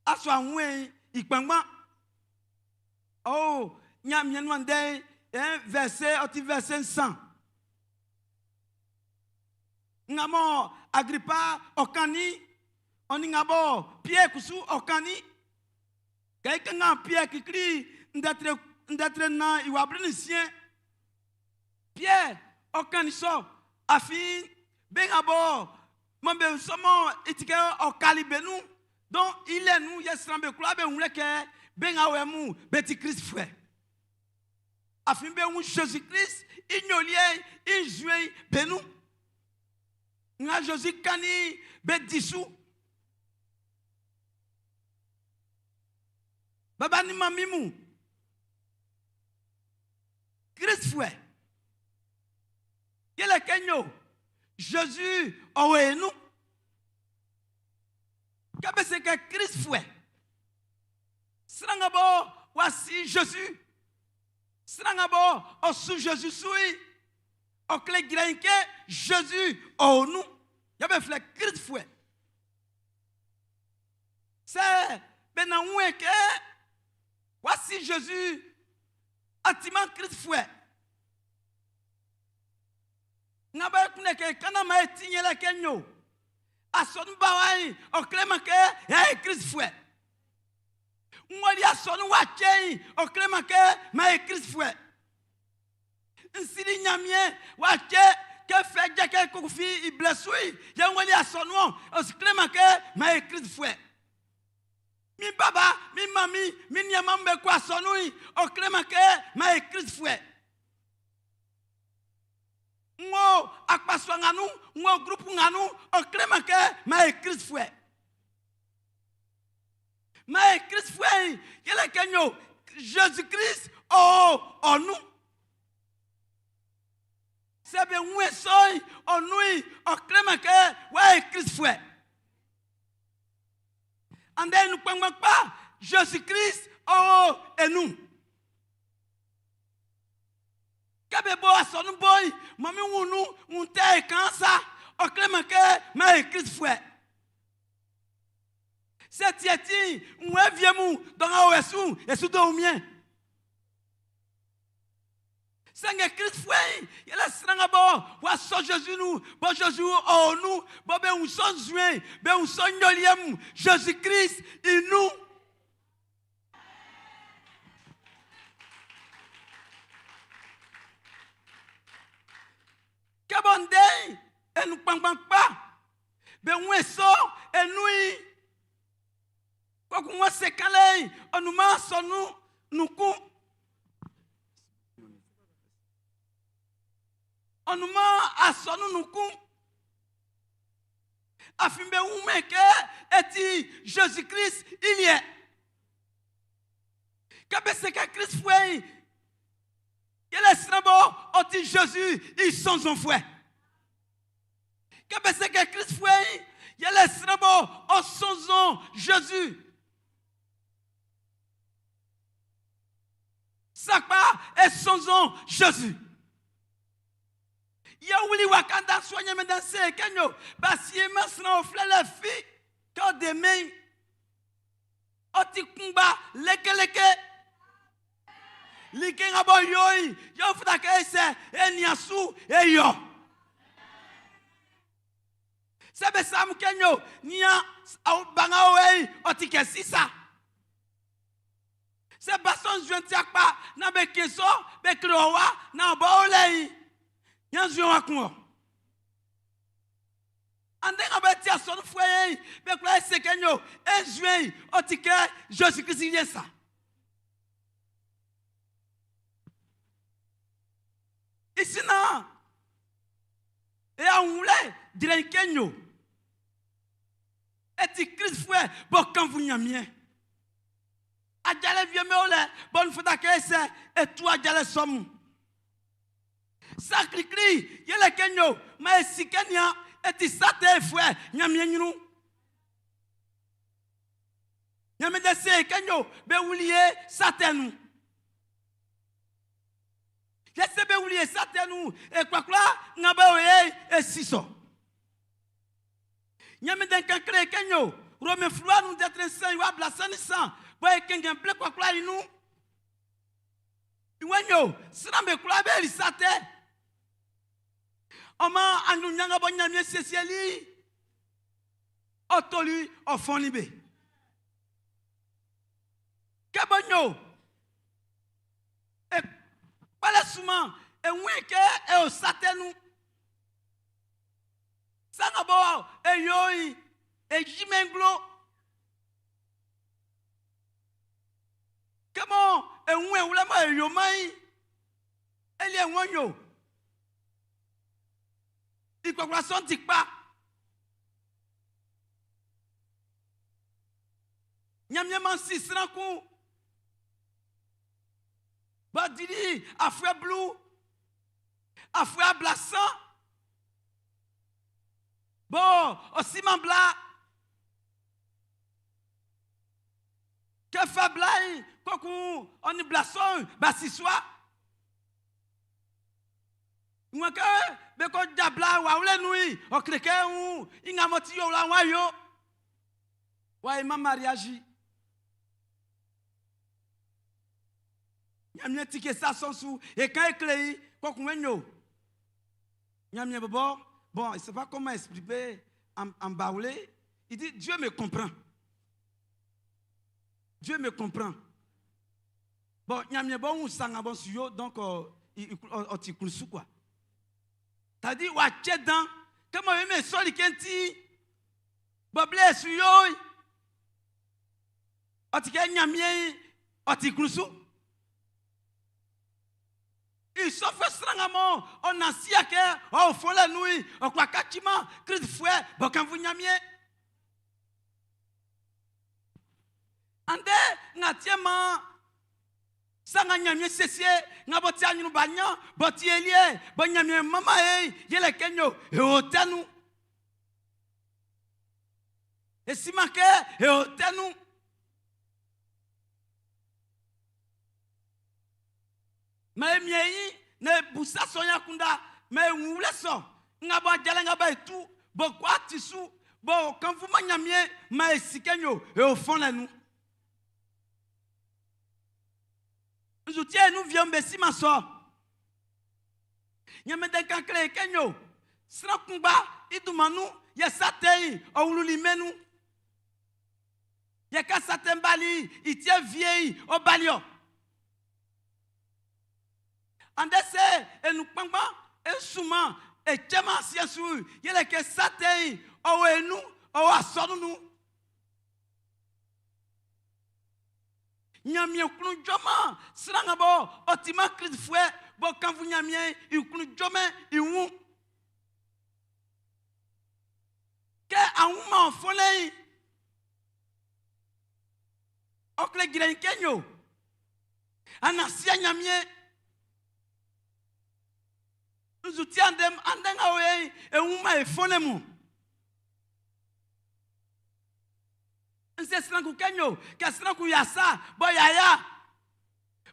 aso anwe ikpangba oh nyam nyanwande verset 100 ngamo Agrippa okani oni ngabo Pierre kusu okani kai kanga Pierre kikri ndatre na iwabrini sien Pierre okani so afi bengabo mambe somo itike okali benu donc il est nous yesrambe kula be unleke bengawemu beti Christ frère afi be un Jésus Christ ignolie injue benu nga Jésus kani be disu baba ni mamimu Christ frère quel est kenyo Jésus owe nous kabe se que Christ frère srangabo wasi Jésus srangabo osu Jésus sui okle granke Jésus o nous yabe fle Christ frère c'est benanweke voici Jésus atiman Christ frère ngaba kuneke kana ma etinye la kenyo ason bawai oklema ke ya Christ frère ngoli ason wache oklema ke ma Christ frère nsiri nyamie wache ke feje ke kufi iblesui ya ngoli ason won oklema ke ma Christ frère mi baba, mi mami, mi nyamambe kwa sonui, oklema ke ma Christ frère. Ngo akpaswa nganu, ngo groupe nganu, oklema ke ma Christ frère. Ma Christ frère, yele kenyo, Jésus Christ, oh nous. Sebe ngwe soy, onui, oklema ke wa Christ frère. And then nous ne pas Jésus-Christ, oh, et nous. Kabebo a son boy, mami wunu, un te kansa, o klemake, ma Christ frère. C'est tieti, un viemu, dans la ouesu, et sous le mien. Seigneur Christ frère, il a srangabo, wa so Jésus nous, bon Jésus oh nous, bon ben on son juin, ben on son nyoliem, Jésus Christ il nous. Kabonde, et nous pang pas, ben on so et nous. Quoi qu'on se calé, on nous m'a son nous cou. On nous a son nous afimbe umeke eti Jésus-Christ il y est kabese ka Christ frère il est strabo oti Jésus ils sont son frère kabese ka Christ frère il est strabo o son Jésus sakpa et son Jésus. Ya wuli wakanda soigner me danser kenyo basi masna ofle la fi ko demain oti kumba leke likenga boyoy yo futaka ese eniasu eyo sebe sam kenyo nia au banga we oti kesisa se bason jwentiakpa na be keso be krowa na baolei Yanzu wakuo. Andeng abeti ason fwe be kwa sekenyo enjue otike Jésus Christ yesa. Isina e aunle direnkenyo. Eti Christ fwe bo kanvu nyamie. Ajale vie me ole bon futa kese et toi ajale somu. sacricri yele kenyo ma esikenia eti sate fwe nyamye nyinu nyame de se kenyo be wuliye satenu yese be wuliye satenu e kwakla ngabe oye esiso nyame de kankre kenyo rome flua nous d'être saint wa blasani sang boy kengen ple kwakla inu iwenyo srambe kula be risate Oma anu nyanga bo nyamye sesieli otoli ofonibe kabonyo e pala suma e wike e o satenu sanga bo e yoi e jimenglo kamo e nwe ulama e yomai eli e wonyo Ikwakwasyon tikpa. Nyamye mansi srankou. Badidi afwe blou. Afwe blasan. Bon, osiman bla. Kefa blai kokou oni blason basiswa. Mwake beko diabla wa ule nui okreke ou ingamoti yo la wa yo wa ima mariage nyamye tike sa sonsu et quand éclair kokunwenyo nyamye bobo bon il sait pas comment expliquer en baoulé il dit Dieu me comprend bon nyamye bon ou sanga bon suyo donc il tikulusu quoi. C'est-à-dire, wa tchedan, comme on me soli kenti, boble suyoy, otike nyamie, otikrusu. Il s'offre strangement, on a siake, on fond la nuit, on kwa kachima, cri de fouet, bokan vous nyamie. Ande, ngatiema, sanga nyamye sesye nga boti anyunu banya boti elie bo nyamye mama yele kenyo e otanu e simake e otanu ma miei ne busa sonya kunda me wule so nga bo jale nga ba etu bo kwati su bo kanfu manyamye ma esikenyo e ofona nu nous vions bessi ma so. Nyame de kankle kenyo. Sra kumba idumanu ya satei o ululimenu. Ya ka satembali itie vieille o balio. Andese enu pangba e suma e chema siasu yele ke satei o enu o asonu. Nyamie kunu joma sranga bo otima crise fouet bo kanvu nyamie ikunu jome iwu ke awuma ofole okle giren kenyo anasia nyamie nzuti andenga we ewuma efone mu c'est srangu kenyo que srangu yasa boyaya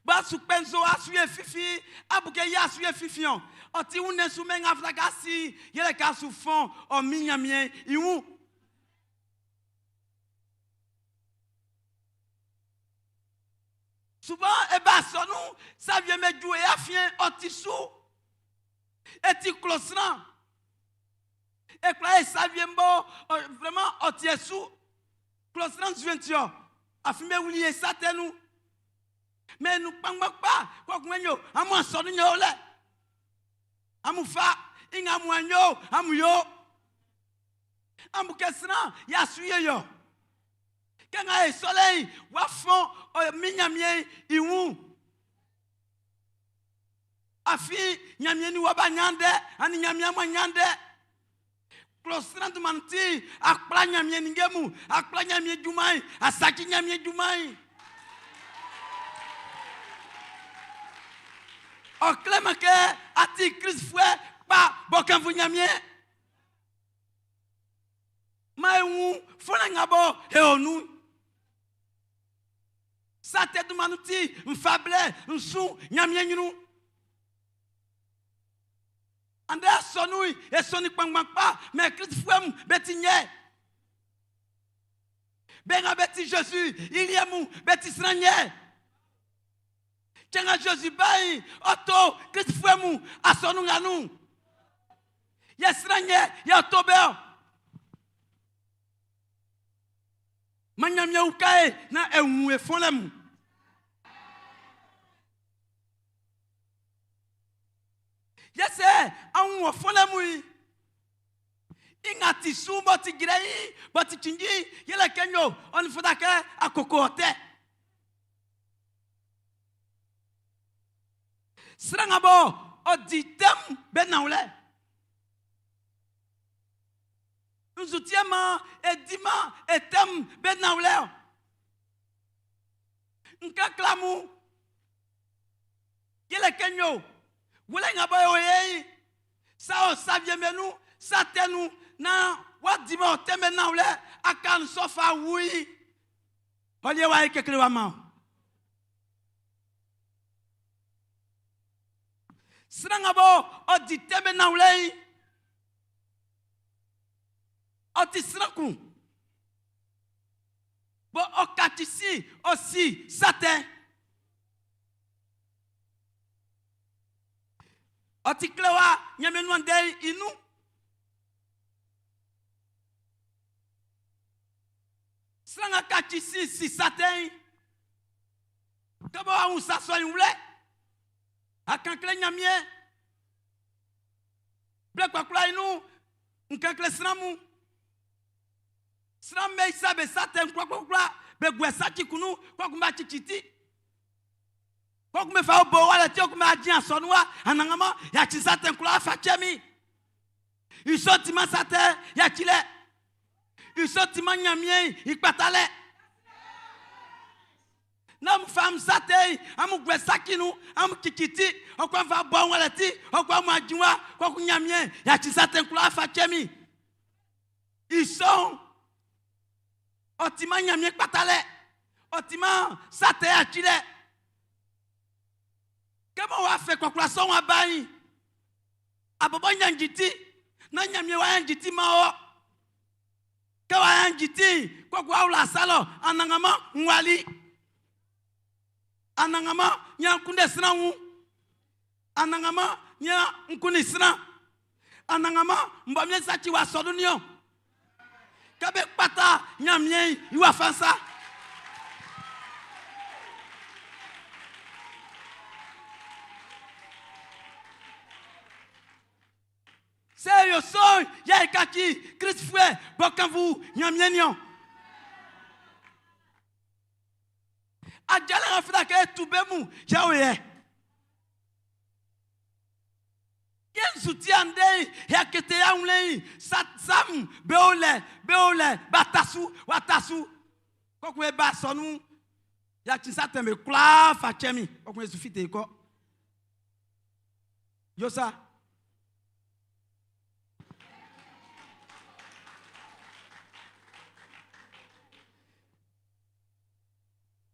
ba supenzo asuye fifi abuke ya asuye fifion oti une sumenga flagasi yele ka sufon o minyamie iwu souvent e ba sonu ça vient me jouer afien otisou eti closran et quoi ça vient bo vraiment otiesu Close 20 afime wuliye satenu mais nous pangba kwa kunyo amu sonu nyole amu fa inga mwanyo amu yo amu kesna ya suye yo kanga e soleil wa fond o minyamie iwu afi nyamie ni wabanyande ani nyamia mwanyande Closran manti akpla nyamie ningemu akpla nyamie jumai asaki nyamie jumai oklemake ati Christ frère pa bokan vous nyamie maïou fona ngabo e onu sa tête manuti mfable nsou nyamie nyunu ande sonui e soni pangpang pa mais Christ frère betinye benga beti Jésus il y a mou beti sranye Tiens Jésus baï, auto, Christ frère mou, à son nom à nous. Yes, ranye, ya tober. Manyam ya ukae, na e mou e fon lem. Yes, a mou e fon lem. Ingati sou, boti girei, boti chingi, yele kenyo, on fodake, a kokote. Srangabo oditem benaule. Nzutiema edima etem benaule. Nkaklamu yele kenyo wule ngabo yoye sao savie menu satenu na wadima oteme naule akan sofa wui olye wa ekekle wama. Srangabo odi teme na ulei oti sraku bo okatisi osi sate oti klewa nyamenu ande inu sranga katisi si sate kabo a un saso ule akankle nyamie blekwa kula inu nkankle sramu sramme isabe saten kwa be gwesa chikunu kwa kumba chichiti kwa kumefa obo wala tio kuma ajia sonwa anangama ya chisaten kula fachemi isoti masate ya chile isoti manyamie ikpatale nam fam sate amu gwesa kinu amu kikiti okwa va bon wala ti okwa majua kwa kunyamie ya chisaten kula fachemi ison otima nyamie patale otima sate achile kama wa fe kwa kulason wa bai abobo nyanjiti na nyamie wa nyanjiti mao kawa nyanjiti kwa ula salo anangama nwali anangama nyankunde sinawu anangama nyankuni sina anangama mbamye sachi wa sodunio kabe pata nyamie iwa fansa c'est yo son ya ikaki Christ frère bokan vous nyamie nyon ajala afida ke tubemu yawe Soutiande ya kete ya unlei satsam beole batasu watasu kokwe ba sonu ya chisate me kla fachemi kokwe sufite ko yosa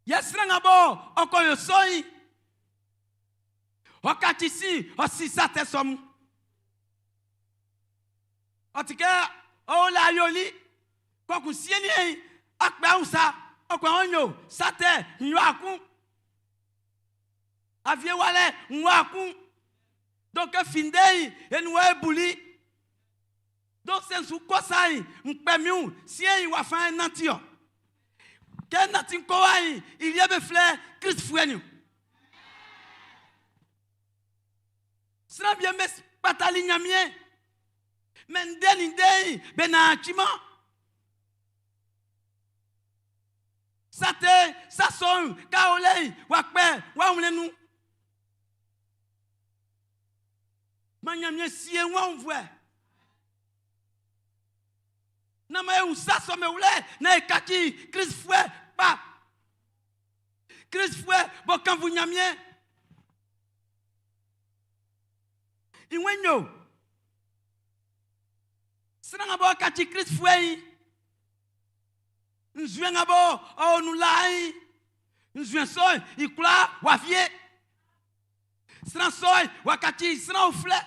yesrenga bo okoyo soi okatisi osisate somu otike ola yoli koku sieni akpa usa okwa onyo sate nwaku avie wale nwaku donc findei enwe buli donc sensu kosai mpemiu sien wa fan natio ken natin kowai il y avait fleur Christ fuenio sera bien mes patali nyamie mendeni dei benachima sate sason kaolei wakpe waunlenu manyamie sie wanvwe na ma eu saso me ule na ekaki Christ fue pa Christ fue bokan vous nyamie Iwenyo. Sinangabo kati Christ fwei. Nzwengabo o nulai. Nzwensoy ikula wafie. Sinansoy wakati sina ufle.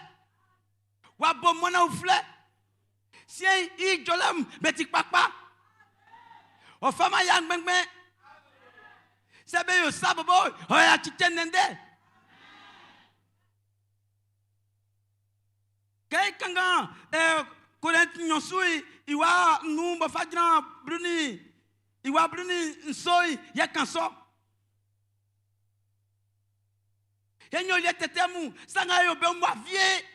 Wabomona ufle. Si i jolem betik pakpa. O fama yang bengbe. Sebe yo sabobo o ya chitenende. Kay kanga Korent nyosui iwa numba fajna bruni iwa bruni nsoi ya kanso. Yenyo yetetemu sanga yo be mwa vie.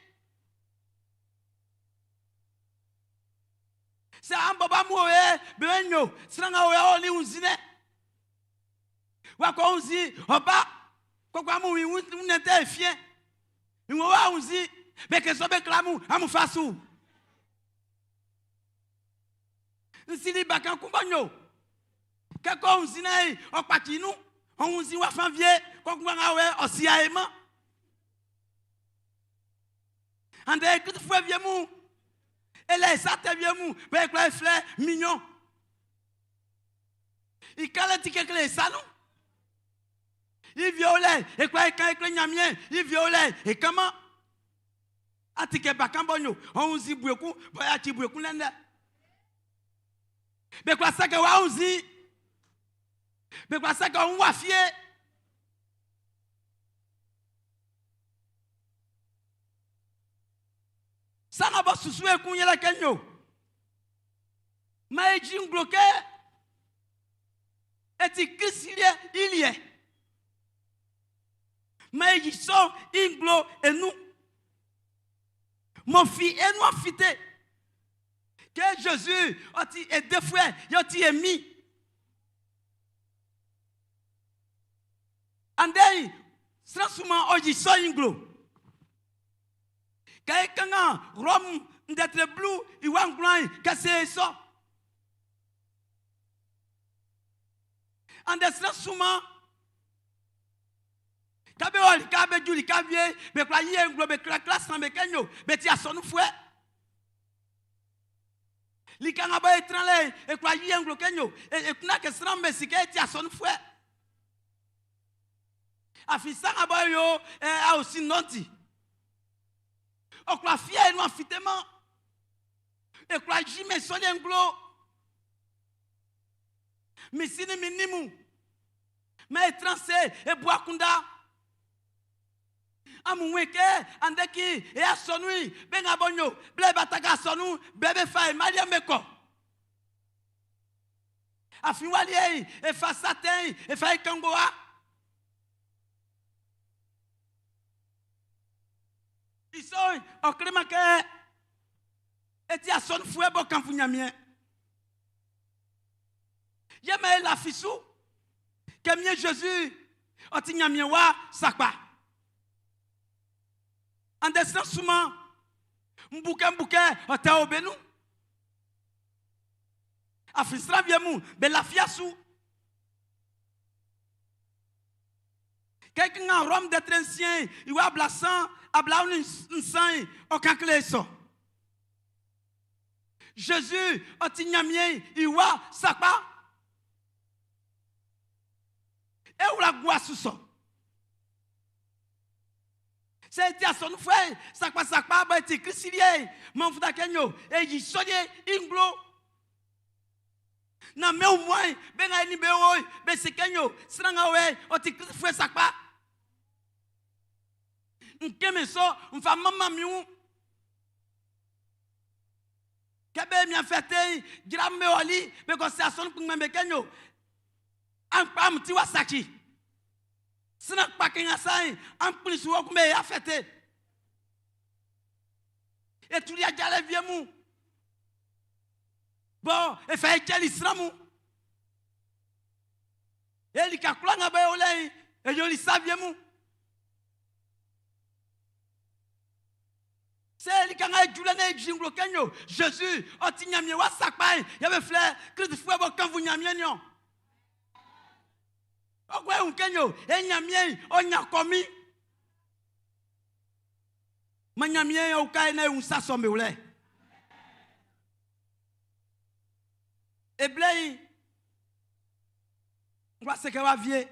Sa ambaba muwe benyo sanga oya oli unzine. Wako unzi oba kwa mu unete fien. Inwa unzi beke sobe klamu amu fasu. Nsili bakan kumbanyo. Kako unzine okpatinu onzi wa fanvie kokwa we osiaema. Ande kutu fwe viemu. Ele sate viemu be kwa fle mignon. Ikale tikekle sanu. I viole e kwa ekle nyamien, I viole e kama atike bakan bonyo onzi bueku boya ti bueku lende. Bekwa saka wa unzi. Bekwa saka unwa fie. Sana ba susue kunyela kenyo. Ma eji ngloke. Eti krisilie ilie. Ma eji so inglo enu. Mon fi enu afite. Que Jésus est deux fois, il est mis. Andei, c'est souvent oji so inglo. Kaya kanga Rome d'être bleu, il va ngloin, que c'est ça. Andei, c'est souvent. Kabe oli, kabe juli, kabie, be kwa yé inglo, be classe na be kenyo, be ti asonu fwe. Likanga ba etranle e kwa yenglo kenyo e kuna ke srambe siketi ason fwe afisanga ba yo a aussi noti o kwa fie no afitema e kwa jime sole nglo misini minimu ma etranse e boakunda amuweke andeki e asonui benga bonyo ble bataka sonu bebe fai maria meko afiwali e fa satin e fa kangoa iso okrema ke eti ason fue bo kamfunyamie yema la fisu kemie Jésus otinyamie wa sakpa. En descendant souvent, mbouke, ota obenu. Afisra viemu, bela fiasou. Quelqu'un en Rome d'être ancien, il va blassan, abla un sang, au canclé ça. Jésus, au tignamien, il va sakpa. Et où la goua sous ça. C'est à son frère, sakpa, ba ti krisilie, man futa kenyo, e yi soye inglo. Na me au moins, ben a ni be oy, be se kenyo, sranga we, o ti frère sakpa. Nkeme so, mfa mama miu. Kebe mi afete, gira me oli, be ko se ason kun me kenyo. An pam ti wasaki. Sinak pakin asai, en plus ou comme a fêté. Et tout y a déjà les vieux mou. Bon, et fait quel islamou. Et les kakoulan a béolé, et yoli savie mou. C'est les kangaï djoulane jinglo kenyo. Jésus, o tignamie wa sakpai, y'avait fleur, que de fouet bo quand vous nyamienyon. Okwe unkenyo enyamien onya komi Manyamie au kaine un sa sombe ou lait. Et blé, quoi c'est que va vier?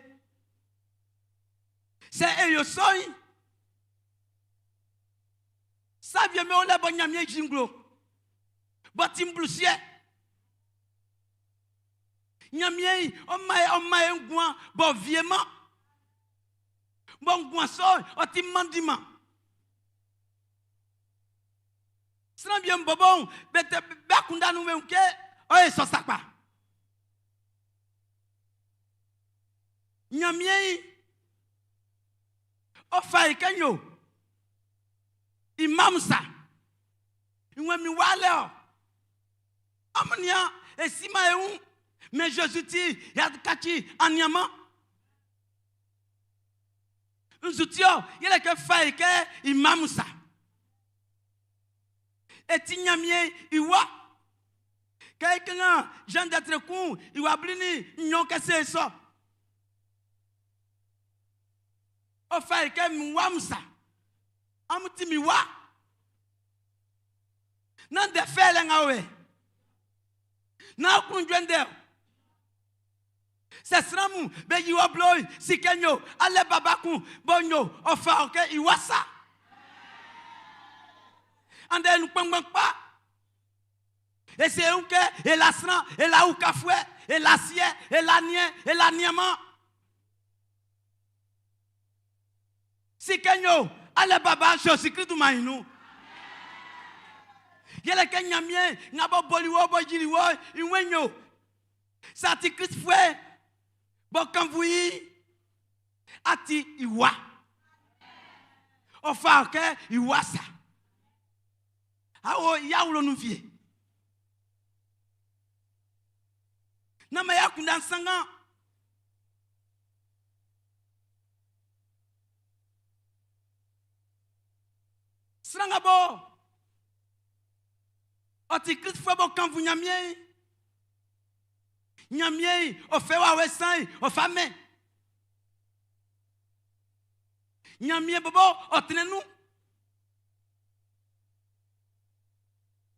C'est eux soy. Ça vient me ole bon nyamie jinglo. Botim blusier. Nyamie, on m'a un gouan, bon viement. Bon gouan soy, on t'im mandiment. Sran bien bobon, bete bakunda nou me unke, oye so sakpa. Nyamie, o fay kanyo. Imam sa. Iwe mi wale o. Amnia, e sima e un, mais Jésus ti, yad kati anyama. Nzutio, yele ke fay ke imam sa. Et tinyamie iwa quelqu'un Jean d'être con iwa blini nyon kese so o fa ke mwamsa amuti miwa nan de fele ngawe na kunjwende sesramu be yiwa bloy sikenyo ale babaku bonyo o fa ke iwasa. Ande nous pengons pas. Et c'est où que, et la sran, et la ou kafoué, et la sié, et la nien, et la niaman. Si kenyo, ale baba, Jésus-Christ ou maïnou. Yele kenyamien, ngabo boliwo, bojiliwo, iwenyo. Sati Christ foué, bon kanvoui, ati iwa. Ofa ke, iwa sa. Awo ya ulo nou vie. Nama ya kundan sanga. Sranga bo. Oti Christ fwe bo kanvu nyamye. Nyamye o fewa wesan o fame. Nyamye bobo o tenenou.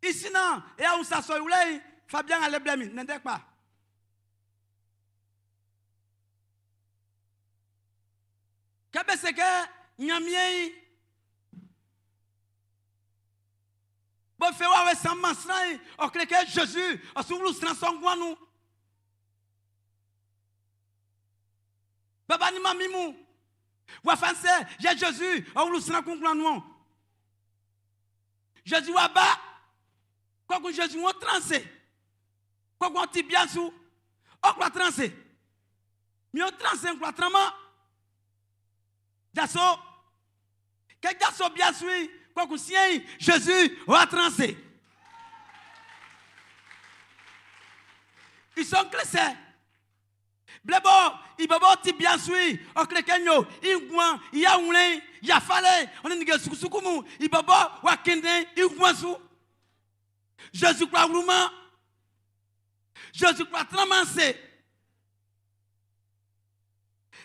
Ici non, et à où ça soit oulé, Fabien a le blâme, n'endek pas. Qu'est-ce que c'est nyamie? Bon fait ouais sans mansai, on crée que Jésus, on s'ouvre le sang nous. Baba ni mamimou. Wa français, j'ai Jésus, on ouvre le sang nous. Jésus wa ba. Quoi que Jésus on transé. Quoi qu'on ti bien sous. On croit transé. Mais on transé on croit trama. Dasso. Quel dasso bien sous. Quoi que sien Jésus va transé. Ils sont clés. Blebo, il babo ti bien sous. On krekenyo, il gouan, il y a oulé, il y a falé. On est nige sukumu, il babo wa kende, il gouan sous. Jésus croit roulement. Jésus croit tramassé.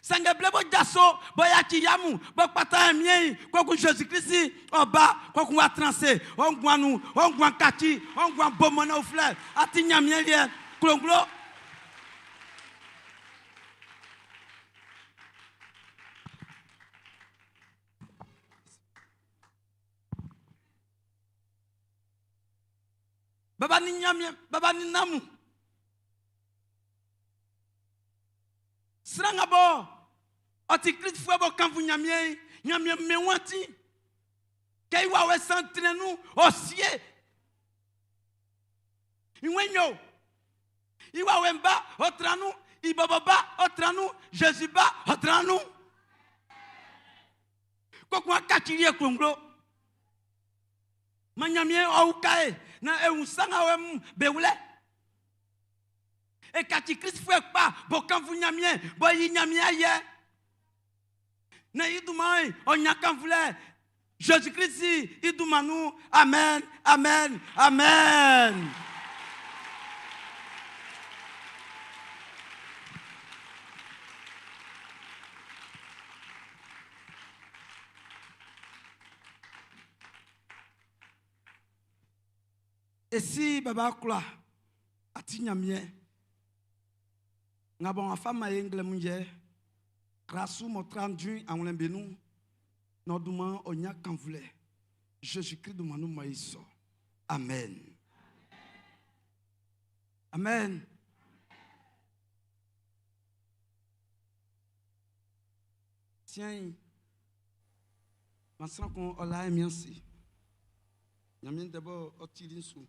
Sangue blebo jasso, boyaki yamu, bokpata mien, quoi que Jésus Christ, oba, quoi qu'on va transer, on guanou, on guan kati, on guan bomona au fleur, atinya mien lien, klonglo. Baba ni nyamie, baba ni namu. Sranga bo, oti Christ fwe bo kanvu nyamie, nyamie mewanti. Kei wawe santre nou, osye. Iwenyo. Iwawe mba, otranou, ibaba, otranou, Jésus ba, otranou. Kokwa kachirie konglo. Manyamie oukae. Na un sanga wem beule e kati Christ fwe pa bo kan vu nyamie bo yi nyamie aye na idumai onya kan vule Jésus Christ idumanu amen amen amen. esi baba kula ati nyamie nga bon afa ma yengle munje grasu mo 30 anwlen benu no duma onya kanvule Jésus-Christ duma no maiso amen amen tiens masan kon ola emiansi nyamien debo otilinsu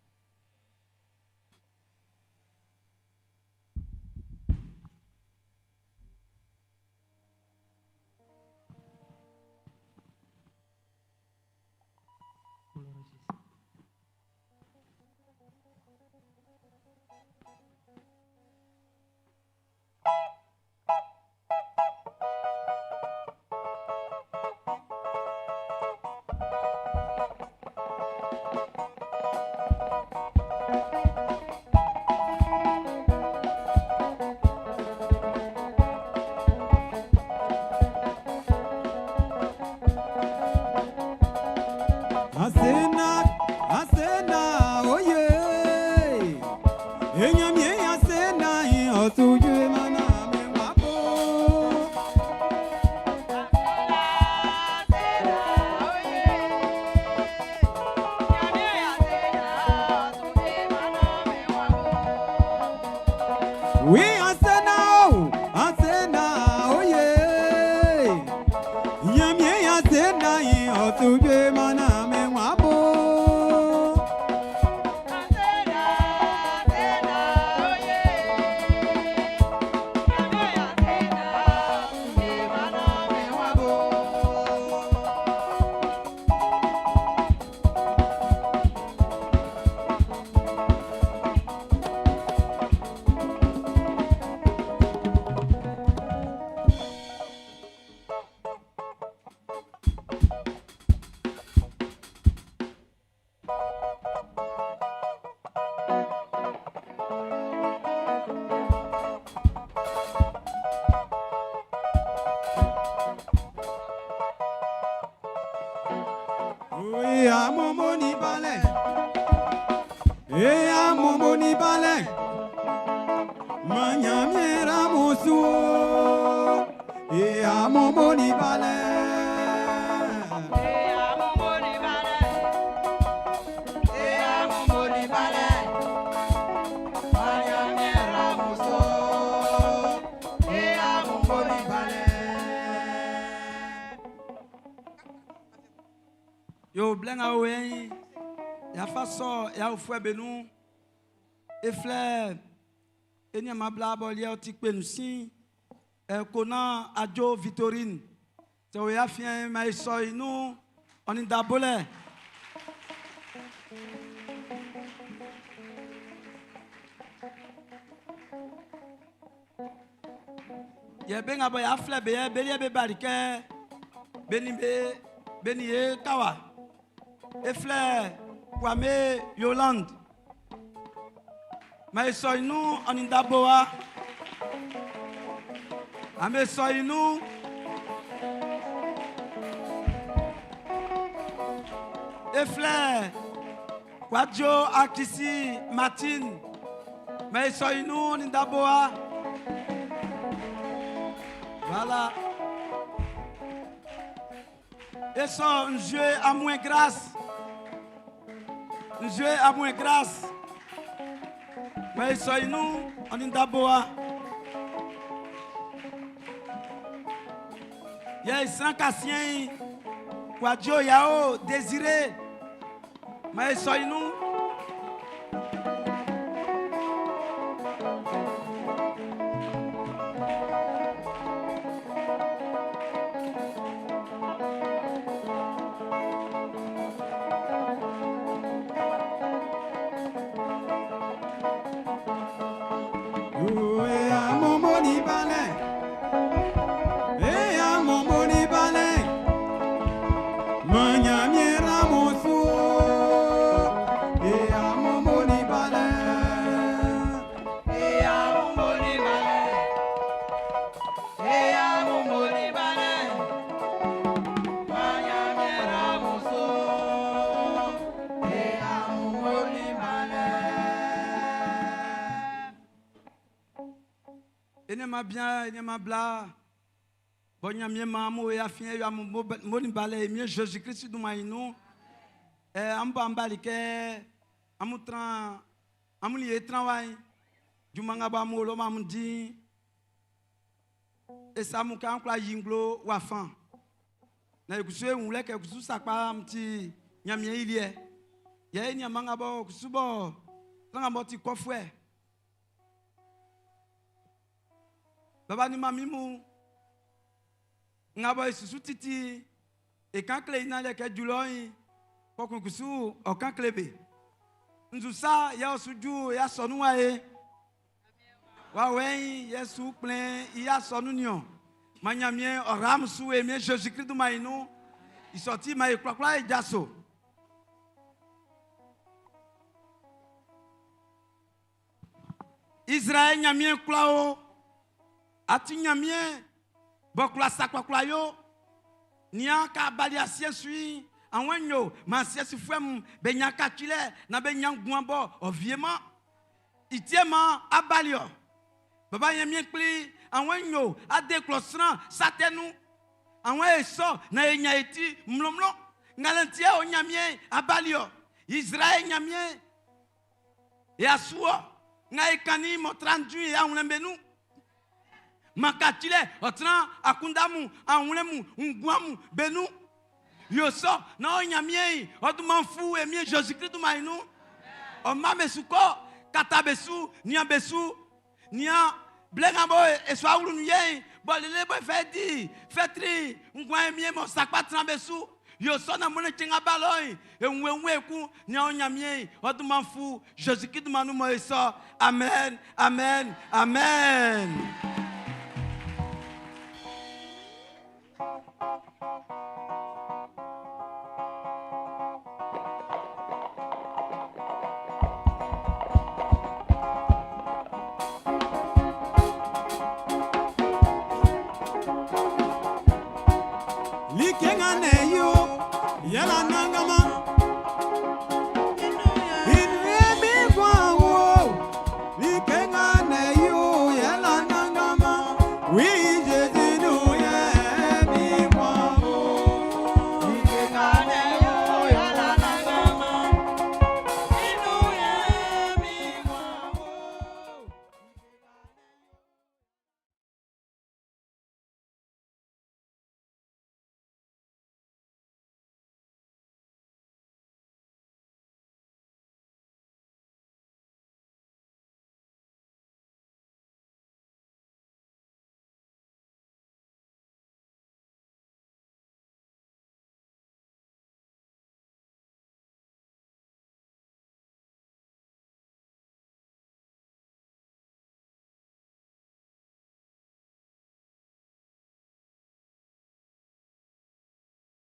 Yo blenga we ya faso ya ofwe benu efle enya mabla bolia otikpe nusi kona ajo Victorine te o ya fien mai so inu oni dabole ye benga boy afle be ye belie be barike beni ye kawa efle Kwame Yolande mais so inu oni daboa ame so inu efle Kwadjo Akisi Martin mais so inu oni daboa voilà et ça un jeu à moins grâce un jeu à moins grâce mais so inu oni daboa y'a sans cassien Kwadjo Yao Désiré mais so inu Holy man. ma bien, il ma bla. Bon, il y a mieux maman, il y a fini, il y a mon balai, mieux Jésus-Christ du maïnou. Ambambalike, amutran, amulie travail, du mangaba molo mamudi. Et ça m'a encore yinglo wafan. Na ekusué on l'a que ekusu sakpa mti nyamie ilie. Ya ni mangaba kusubo, tanga moti kofwe. Baba ni mamimu ngabo isusu titi e kan kle ina le ke juloi ko kunkusu o kan klebe nzusa ya osuju ya sonu wae wa wen yesu plein ya sonu nion manyamie oram su e mi Jésus Christ du mainu i sorti ma e kwakwa e jaso Israël nyamie kwao ati nyamie bokula sakwa yo nia ka bali asie sui anwenyo ma asie si fuem benya ka chile na benya guambo oviema itiema abalio baba yemie kli anwenyo ade klosran satenu anwe eso na enya eti mlomlo ngalantie onyamie abalio Israël nyamie ya suo ngai kani motrandu ya unembenu makatile otran akundamu anwulemu ngwamu benu yoso na onyamie odumanfu emie Jésus Christ mainu o mamesuko katabesu nia besu nia blegamo eswa wulu nuye bolele bo fedi fetri ngwa emie mo sakpatran besu yoso na mone chinga baloi enwenwe ku nia onyamie odumanfu Jésus Christ manu mo eso amen amen amen. Likenga ne yo, yala